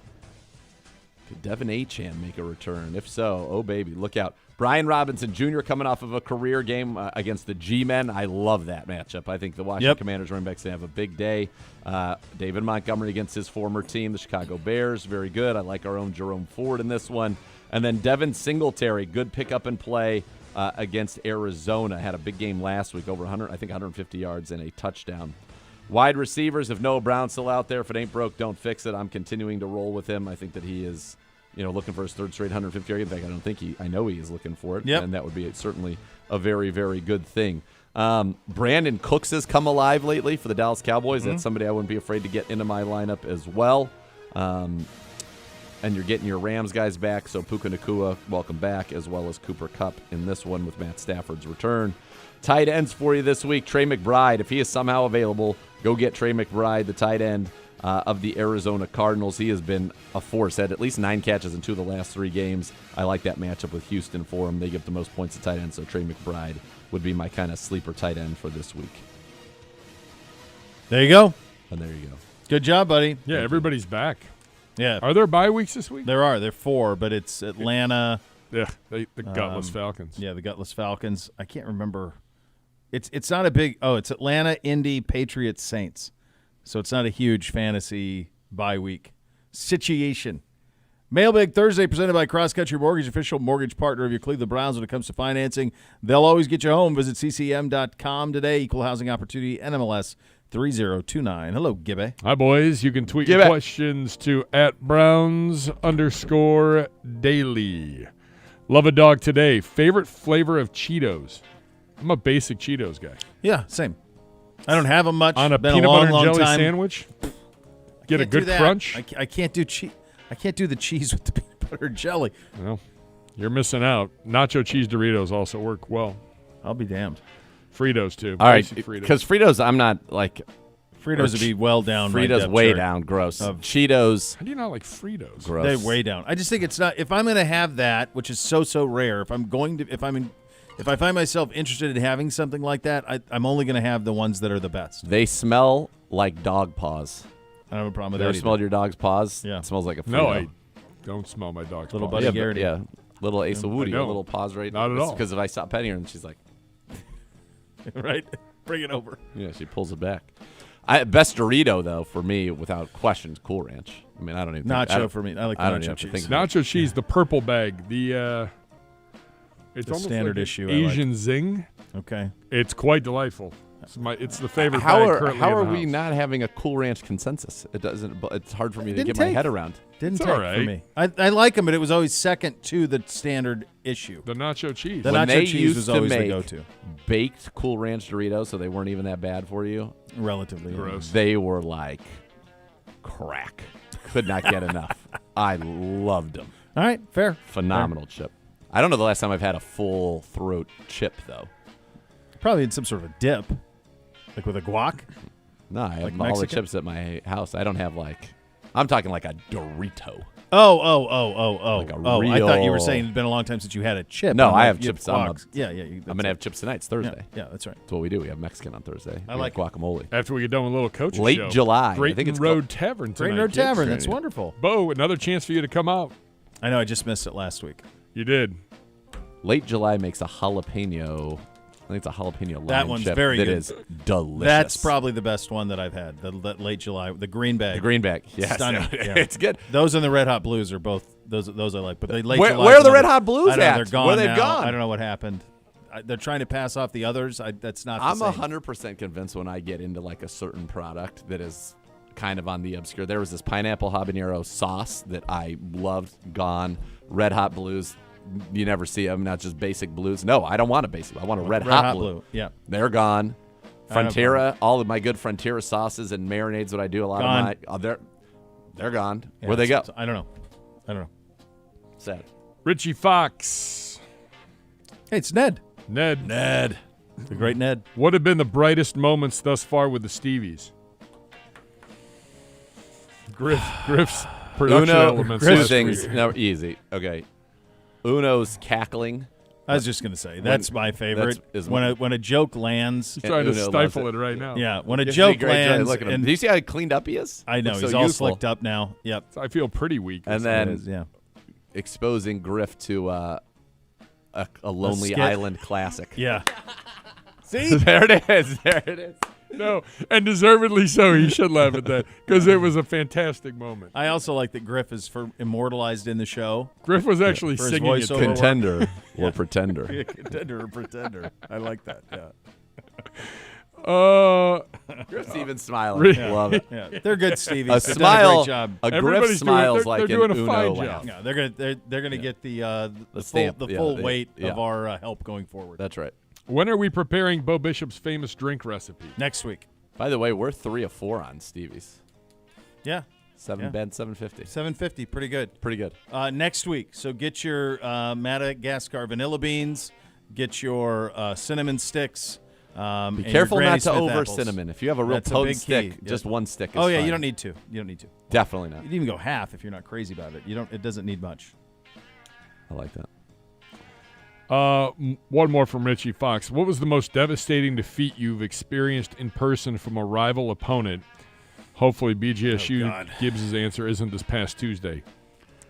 Could Devin Achane make a return? If so, oh baby, look out. Brian Robinson Jr. coming off of a career game against the G-Men. I love that matchup. I think the Washington Commanders running backs have a big day. David Montgomery against his former team, the Chicago Bears. Very good. I like our own Jerome Ford in this one. And then Devin Singletary, good pickup and play against Arizona. Had a big game last week, over 150 yards and a touchdown. Wide receivers, if Noah Brown's still out there, if it ain't broke, don't fix it. I'm continuing to roll with him. I think that he is, looking for his third straight 150 yard game. In fact, I know he is looking for it, and that would be certainly a very, very good thing. Brandon Cooks has come alive lately for the Dallas Cowboys. Mm-hmm. That's somebody I wouldn't be afraid to get into my lineup as well. And you're getting your Rams guys back, so Puka Nacua, welcome back, as well as Cooper Kupp in this one with Matt Stafford's return. Tight ends for you this week, Trey McBride. If he is somehow available, go get Trey McBride, the tight end of the Arizona Cardinals. He has been a force, had at least 9 catches in 2 of the last 3 games. I like that matchup with Houston for him. They give the most points to tight end, so Trey McBride would be my kind of sleeper tight end for this week. There you go. And there you go. Good job, buddy. Yeah, everybody's back. Yeah. Are there bye weeks this week? There are. There are 4, but it's Atlanta. Yeah, the gutless Falcons. Yeah, the gutless Falcons. I can't remember. It's not a big. Oh, it's Atlanta, Indy, Patriots, Saints. So it's not a huge fantasy bye week situation. Mailbag Thursday presented by Cross Country Mortgage, official mortgage partner of your Cleveland Browns when it comes to financing. They'll always get you home. Visit ccm.com today. Equal housing opportunity, NMLS 3029. Hello, Gibby. Hi, boys. You can tweet your questions to @Browns_daily. Love a dog today. Favorite flavor of Cheetos? I'm a basic Cheetos guy. Yeah, same. I don't have them much. On a Been peanut a long, butter and long jelly time. sandwich? Get a Can't do good that. crunch? I can't do cheese. I can't do the cheese with the peanut butter and jelly. Well, you're missing out. Nacho cheese Doritos also work well. I'll be damned. Fritos, too. All right, Basic Fritos. because Fritos, I'm not like... Fritos would be well down. my Fritos depth way chart down. Gross. of- Cheetos. How do you not like Fritos? Gross. They're way down. I just think it's not. If I'm going to have that, which is so rare, if I'm if I find myself interested in having something like that, I'm only going to have the ones that are the best. They smell like dog paws. I don't have a problem with You that. ever smelled your dog's paws? Yeah. It smells like a Frito. No, I don't smell my dog's Little paws. buddy yeah, Garrity. yeah, little Asa Woody, don't. little paws right. Not at all. Because if I stop petting her and she's like, Right? Bring it over. yeah, she pulls it back. Best Dorito though for me, without question, is Cool Ranch. I mean, I don't even think, Nacho for me. I like the I don't nacho even have to cheese. think about it. Nacho cheese, the purple bag. It's The almost standard like an issue I like. Asian zing. Okay. It's quite delightful. It's the favorite How bag are currently how in are the we house. not having a Cool Ranch consensus? It doesn't. It's hard for me to Didn't get my take. head around. Didn't It's take all for right. me. I like them, but it was always second to the standard issue. The nacho cheese. The When nacho they cheese used was to always the make go-to. baked Cool Ranch Doritos, so they weren't even that bad for you. Relatively. Gross. They were like crack. Could not get enough. I loved them. All right, fair. Phenomenal chip. I don't know the last time I've had a full throat chip though. Probably in some sort of a dip, like with a guac. No, I have Like all the Mexican? chips at my house. I don't have I'm talking like a Dorito. Oh. Like a I thought you were real- saying it's been a long time since you had a chip. No, I'm I like, have you chips. I'm guacs. Yeah. I'm gonna have chips tonight. It's Thursday. Yeah, that's right. That's what we do. We have Mexican on Thursday. I We like got guacamole. After we get done with a little coaching Late show. July. I Drayton think it's Road called- Tavern tonight. Drayton Road kids. Tavern. That's wonderful. Bo, another chance for you to come out. I know. I just missed it last week. You did. Late July makes a jalapeno. I think it's a jalapeno lime That one's chip very that good. is delicious. That's probably the best one that I've had. The late July, the green bag. the greenback. Yes, Stunning. Yeah. it's good. Those and the Red Hot Blues are both those I like. But the late Where- July. where are the Red Hot Blues I don't know, at? They're gone Where they've now. gone? I don't know what happened. They're trying to pass off the others. That's not. I'm the same. 100% convinced when I get into like a certain product that is kind of on the obscure. There was this pineapple habanero sauce that I loved. Gone. Red Hot Blues. You never see them. Not just basic blues. No, I don't want a basic. I want a red hot blue. Yeah. They're gone. I don't know. Frontera, all of my good Frontera sauces and marinades that I do, a lot Gone. of my, they're gone. Yeah, Where'd they go? I don't know. Sad. Richie Fox. Hey, it's Ned. Ned. The great Ned. What have been the brightest moments thus far with the Stevies? Griff's production elements. Two last things. week. No, easy. Okay. Uno's cackling. I was just gonna say that's my favorite. Is when a joke lands, He's trying to Uno stifle loves it right now. yeah. When a He has joke a great job. lands, Look at him. and Do you see how cleaned up he is? I know Looks he's so all youthful. slicked up now. Yep. I feel pretty weak. And It then is, yeah. exposing Griff to a Lonely skit. Island classic. Yeah. See, There it is. There it is. No, and deservedly so. He should laugh at that because it was a fantastic moment. I also like that Griff is immortalized in the show. Griff was actually For his singing it. voiceover too. work. Contender or pretender. Contender or pretender. I like that. Yeah. Griff's even smiling. Really? Love it. Yeah. They're good, Stevie. A They've smile. done a great job. A Griff Everybody's doing- smiles they're like doing an a fine Uno job. laugh. Yeah, they're gonna get the stamp, full, yeah, weight yeah. of our help going forward. That's right. When are we preparing Bo Bishop's famous drink recipe? Next week. By the way, we're 3 of 4 on Stevie's. Yeah. Seven Yeah. Ben 750. 750, pretty good. Pretty good. Next week, so get your Madagascar vanilla beans, get your cinnamon sticks. Be careful not to over apples. cinnamon. If you have a real That's potent big stick, key. just Yeah. one stick is Oh yeah, fine. you don't need to. You don't need to. Definitely not. You can even go half if you're not crazy about it. It doesn't need much. I like that. One more from Richie Fox. What was the most devastating defeat you've experienced in person from a rival opponent? Hopefully, BGSU Gibbs' answer isn't this past Tuesday.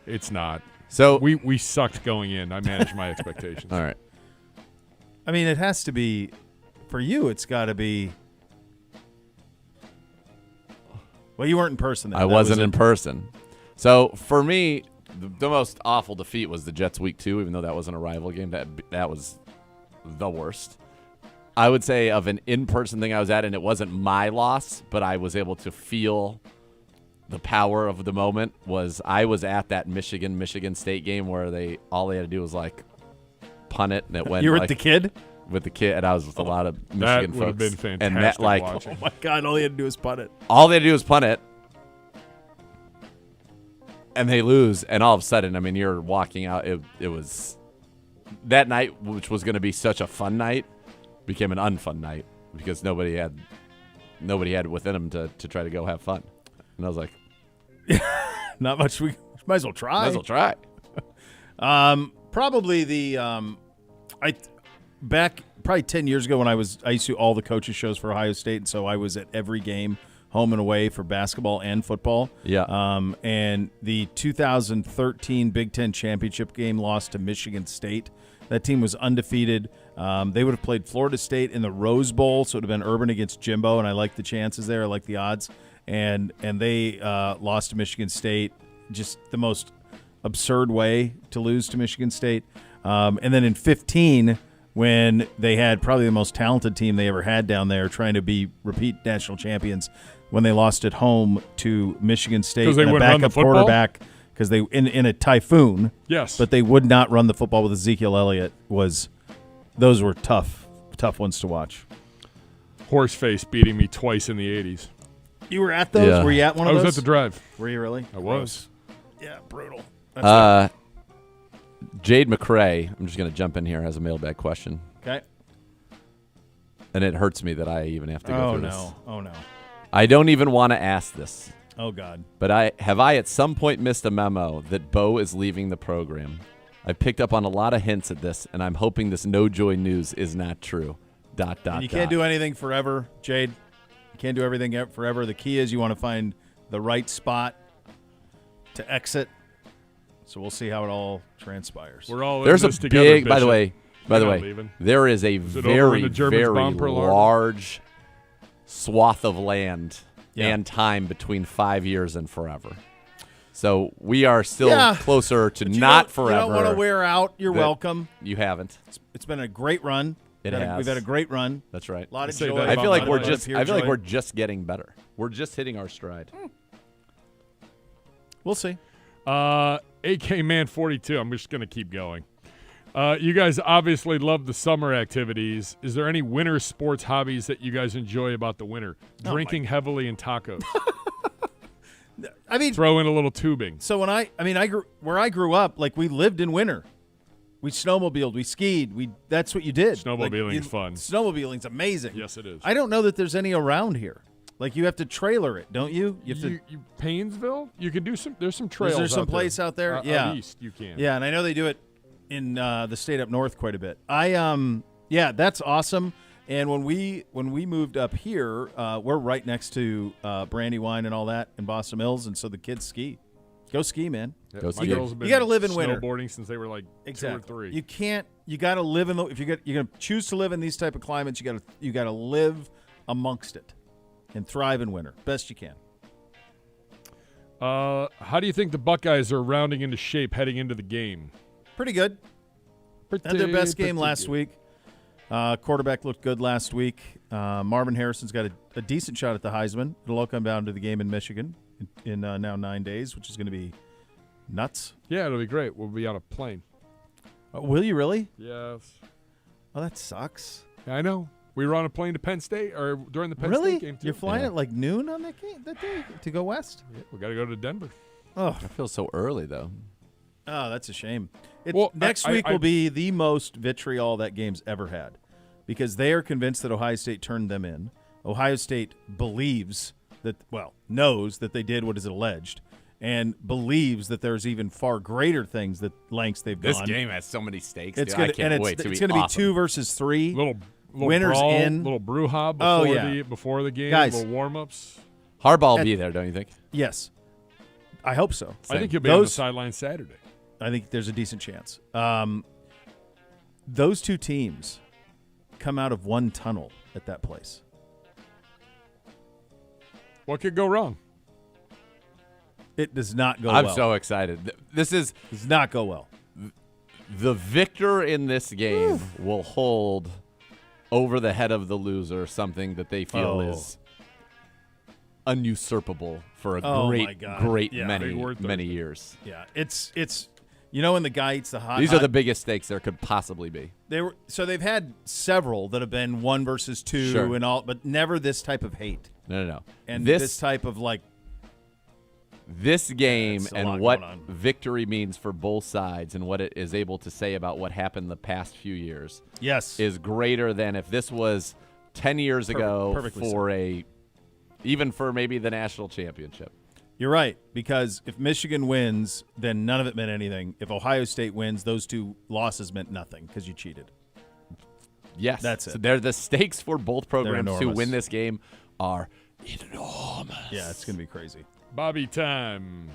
It's not. So we sucked going in. I managed my expectations. All right. I mean, it has to be for you. It's got to be. Well, you weren't in person. Then. I wasn't in person. So for me, the most awful defeat was the Jets Week 2, even though that wasn't a rival game. That was the worst. I would say of an in-person thing I was at, and it wasn't my loss, but I was able to feel the power of the moment, was I was at that Michigan State game where all they had to do was like punt it, and it went. You were like, with the kid? With the kid, and I was with a lot of Michigan That folks. would have been fantastic and that, like, watching. Oh my God! All he had to do was punt it. all they had to do was punt it, and they lose, and all of a sudden, I mean, you're walking out. It was that night, which was going to be such a fun night, became an unfun night because nobody had it within them to try to go have fun, and I was like, Not much. We might as well try. might as well try. Probably back probably 10 years ago when I used to do all the coaches shows for Ohio State, and so I was at every game, home and away, for basketball and football. Yeah. And the 2013 Big Ten championship game lost to Michigan State. That team was undefeated. They would have played Florida State in the Rose Bowl, so it would have been Urban against Jimbo, and I like the chances there. I like the odds. And they lost to Michigan State, just the most absurd way to lose to Michigan State. And then in 15, when they had probably the most talented team they ever had down there, trying to repeat national champions, when they lost at home to Michigan State and a backup quarterback because they in a typhoon. Yes, but they would not run the football with Ezekiel Elliott. Those were tough ones to watch. Horseface beating me twice in the 80s. You were at those? Yeah. Were you at one of those? I was at the drive. Were you really? I was. Yeah, brutal. Jade McCrae, I'm just going to jump in here, has a mailbag question. Okay. And it hurts me that I even have to go through this. Oh, no. I don't even want to ask this. Oh, God. But I at some point missed a memo that Bo is leaving the program? I picked up on a lot of hints at this, and I'm hoping this no joy news is not true. .. You can't do anything forever, Jade. You can't do everything forever. The key is you want to find the right spot to exit. So we'll see how it all transpires. We're all There's in a this together, big, by Bishop. the way, there is a very, very large swath of land and time between 5 years and forever. So we are still closer to not forever. You don't want to wear out. You're welcome. You haven't. It's been a great run. It has. We've had a great run. That's right. A lot of joy. I feel like we're just getting better. We're just hitting our stride. We'll see. AK Man 42. I'm just going to keep going. You guys obviously love the summer activities. Is there any winter sports hobbies that you guys enjoy about the winter? Drinking heavily and tacos. I mean, throw in a little tubing. So where I grew up, like, we lived in winter. We snowmobiled, we skied. That's what you did. Snowmobiling's fun. Snowmobiling's amazing. Yes, it is. I don't know that there's any around here. Like, you have to trailer it, don't you? Paynesville? You can do some. There's some trails. Is there some place out there? Yeah, out east you can. Yeah, and I know they do it in the state up north quite a bit. That's awesome. And when we moved up here, we're right next to Brandywine and all that in Boston Mills, and so the kids ski. Go ski, man. Yep. Go ski. My girls have been you got to live in winter. Snowboarding since they were like 2 or 3. You can't. You got to live in if you're going to choose to live in these type of climates. You got to live amongst it and thrive in winter best you can. How do you think the Buckeyes are rounding into shape heading into the game? Pretty good. Had their best game last week. Quarterback looked good last week. Marvin Harrison's got a decent shot at the Heisman. It'll all come down to the game in Michigan in now 9 days, which is going to be nuts. Yeah, it'll be great. We'll be on a plane. Will you really? Yes. Oh, that sucks. Yeah, I know. We were on a plane to Penn State or during the Penn State game too. You're flying at like noon on that day to go west? Yeah, we got to go to Denver. Oh, I feel so early though. Oh, that's a shame. Next week will be the most vitriol that game's ever had because they are convinced that Ohio State turned them in. Ohio State knows that they did what is alleged and believes that there's even far greater things lengths they've This gone. This game has so many stakes. It's I can't wait. It's going to be 2 versus 3. Little winners brawl, in. Little brouhaha before the game. Guys, little warm-ups. Harbaugh will be there, don't you think? Yes. I hope so. I think he'll be on the sideline Saturday. I think there's a decent chance. Those two teams come out of one tunnel at that place. What could go wrong? It does not go well. I'm so excited. Does not go well. The victor in this game will hold over the head of the loser something that they feel is unusurpable for many years. Yeah, it's when the guy eats the hot. These are the biggest stakes there could possibly be. They've had several that have been 1 versus 2 and all, but never this type of hate. No. And this type of this game and what victory means for both sides and what it is able to say about what happened the past few years. Yes, is greater than if this was 10 years ago even for maybe the national championship. You're right, because if Michigan wins, then none of it meant anything. If Ohio State wins, those 2 losses meant nothing because you cheated. Yes. That's it. So the stakes for both programs to enormous. win this game are enormous. Yeah, it's going to be crazy. Bobby time.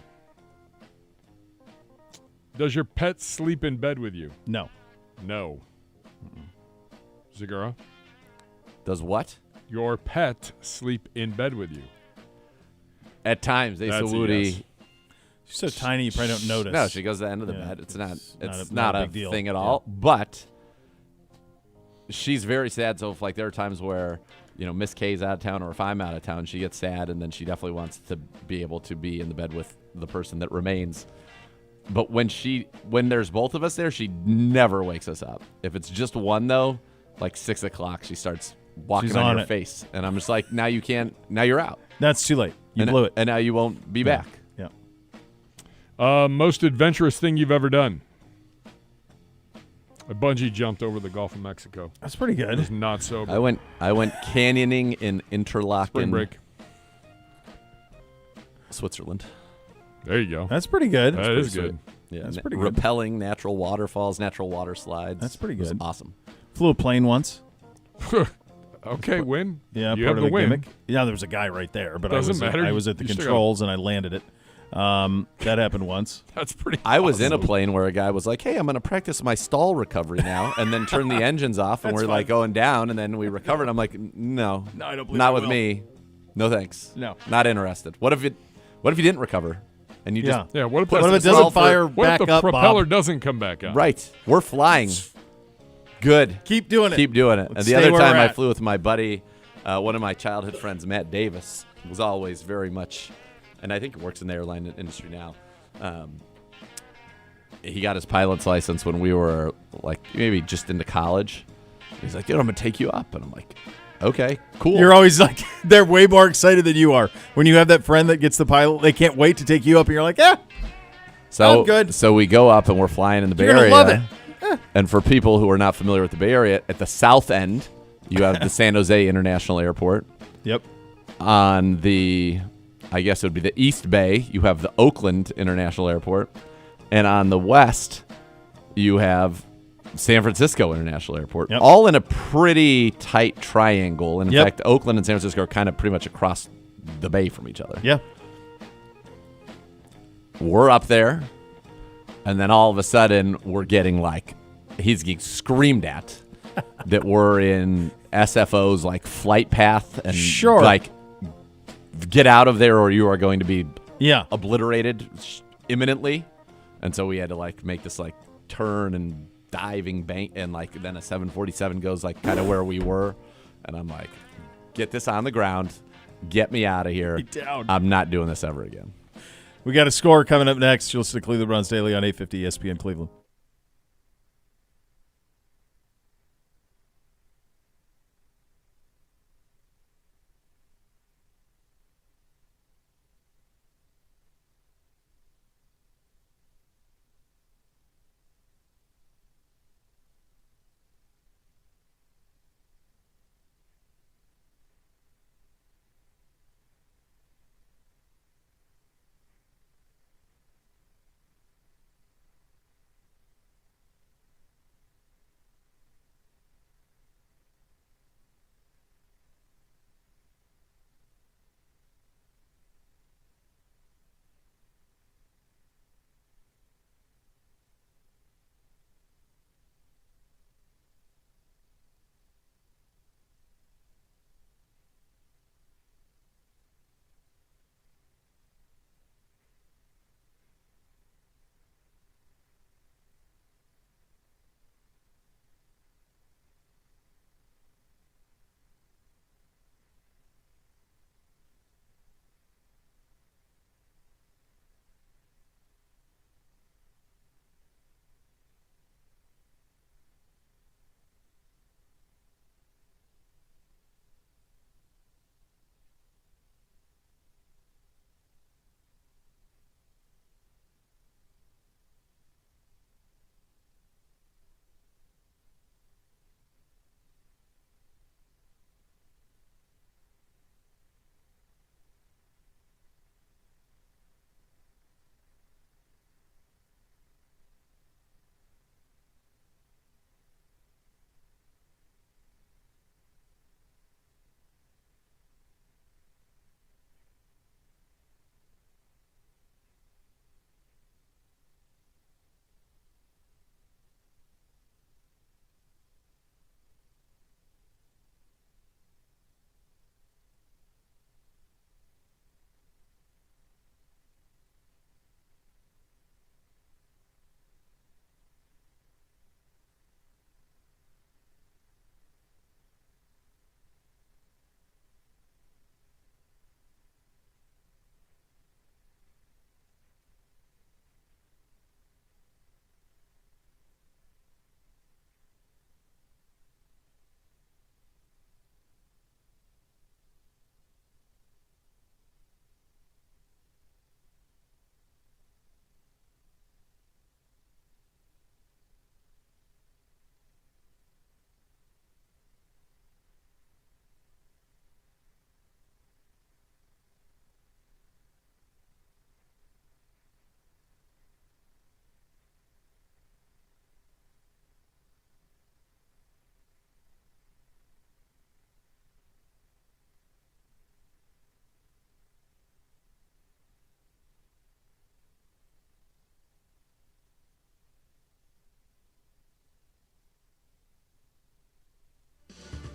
Does your pet sleep in bed with you? No. No. Zagura? Does what? Your pet sleep in bed with you? At times, That's a Woody. yes. She's so tiny you probably don't notice. No, she goes to the end of the Yeah, bed. It's not not a a big deal. thing at Yeah. all. But she's very sad. So if like there are times where Miss K's out of town, or if I'm out of town, she gets sad, and then she definitely wants to be able to be in the bed with the person that remains. But when there's both of us there, she never wakes us up. If it's just one though, like 6 o'clock, she starts walking She's on on your it. face, and I'm just like, now you can't. Now you're out. That's too late. You and, blew it. and now you won't be back. Yeah. Most adventurous thing you've ever done? I bungee jumped over the Gulf of Mexico. That's pretty good. It was not sober. I went canyoning in Interlaken, Spring break. Switzerland. There you go. That's pretty good. That is good. Yeah, That's pretty good. Rappelling natural waterfalls, natural water slides. That's pretty It was good. awesome. Flew a plane once. Okay, win. Yeah, you part have of the win. gimmick. Yeah, there was a guy right there, but Doesn't matter. I was at the You still controls and I landed it. That happened once. That's pretty. I was in a awesome. plane where a guy was like, "Hey, I'm going to practice my stall recovery now," and then turn the engines off, and That's we're fine. like going down, and then we recovered. I'm like, "No, No, I don't believe not I with will." me. No thanks. No. Not interested. What if you didn't recover, and you just Yeah. What if, What if it the- doesn't fire what back if the up, propeller Bob? doesn't come back on? right? We're flying. Good. Keep doing it. Keep doing it. Let's And the stay other where time we're I at. flew with my buddy, one of my childhood friends, Matt Davis, was always very much, and I think he works in the airline industry now. He got his pilot's license when we were like maybe just into college. He's like, "Dude, I'm gonna take you up," and I'm like, "Okay, cool." You're always like, they're way more excited than you are. When you have that friend that gets the pilot, they can't wait to take you up, and you're like, So I'm good. So we go up and we're flying in the Bay You're gonna Area. love it. And for people who are not familiar with the Bay Area, at the south end, you have the San Jose International Airport. Yep. On the, I guess it would be the East Bay, you have the Oakland International Airport. And on the west, you have San Francisco International Airport. Yep. All in a pretty tight triangle. And in Yep. fact, Oakland and San Francisco are kind of pretty much across the bay from each other. Yeah. We're up there, and then all of a sudden we're getting he's getting screamed at that we're in SFO's flight path and Sure. get out of there or you are going to be Yeah. obliterated imminently. And so we had to make this turn and diving bank, and then a 747 goes kind of where we were, and I'm like, get this on the ground, get me out of here. Get down. I'm not doing this ever again. We got a score coming up next. You'll listen to Cleveland Browns Daily on 850 ESPN Cleveland.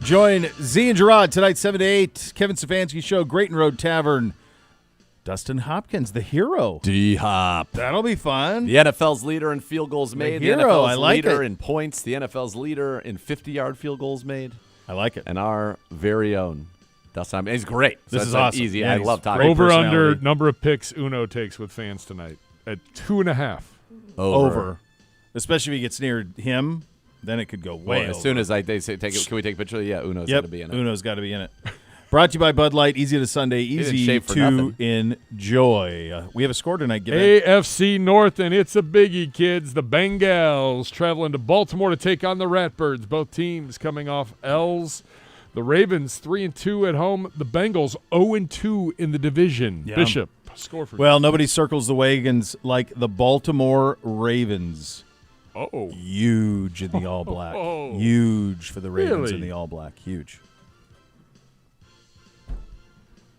Join Z and Gerard tonight, 7 to 8. Kevin Stefanski Show, Grayton Road Tavern. Dustin Hopkins, the hero. D-Hop. That'll be fun. The NFL's leader in field goals made. hero, The NFL's I like leader it. in points. The NFL's leader in 50-yard field goals made. I like it. And our very own Dustin Hopkins. He's great. So This that's is like awesome. easy. Yeah, I he's love talking. great Over under personality. number of picks Uno takes with fans tonight at 2.5. Over. Especially if he gets near him, then it could go way Well, as over. soon as they say, can we take a picture? Yeah, Uno's Yep, got to be in it. Uno's got to be in it. Brought to you by Bud Light. Easy to Sunday, didn't easy shave for to nothing. enjoy. We have a score tonight. Give it. AFC North, and it's a biggie, kids. The Bengals traveling to Baltimore to take on the Ratbirds. Both teams coming off L's. The Ravens 3-2 at home. The Bengals 0-2 in the division. Yeah. Bishop, score for Well, nobody circles the wagons like the Baltimore Ravens. Oh, Huge in the all black. Oh. Huge for the Ravens Really? in the all black. Huge.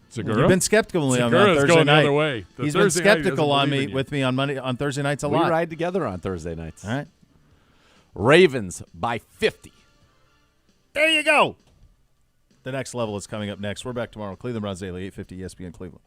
Segura? You've been skeptical on me on Segura's Thursday going night. the other way. The He's Thursday been night he skeptical doesn't on believe me in you. with me on Thursday nights a We lot. ride together on Thursday nights. All right. Ravens by 50. There you go. The next level is coming up next. We're back tomorrow. Cleveland Browns Daily, 850 ESPN Cleveland.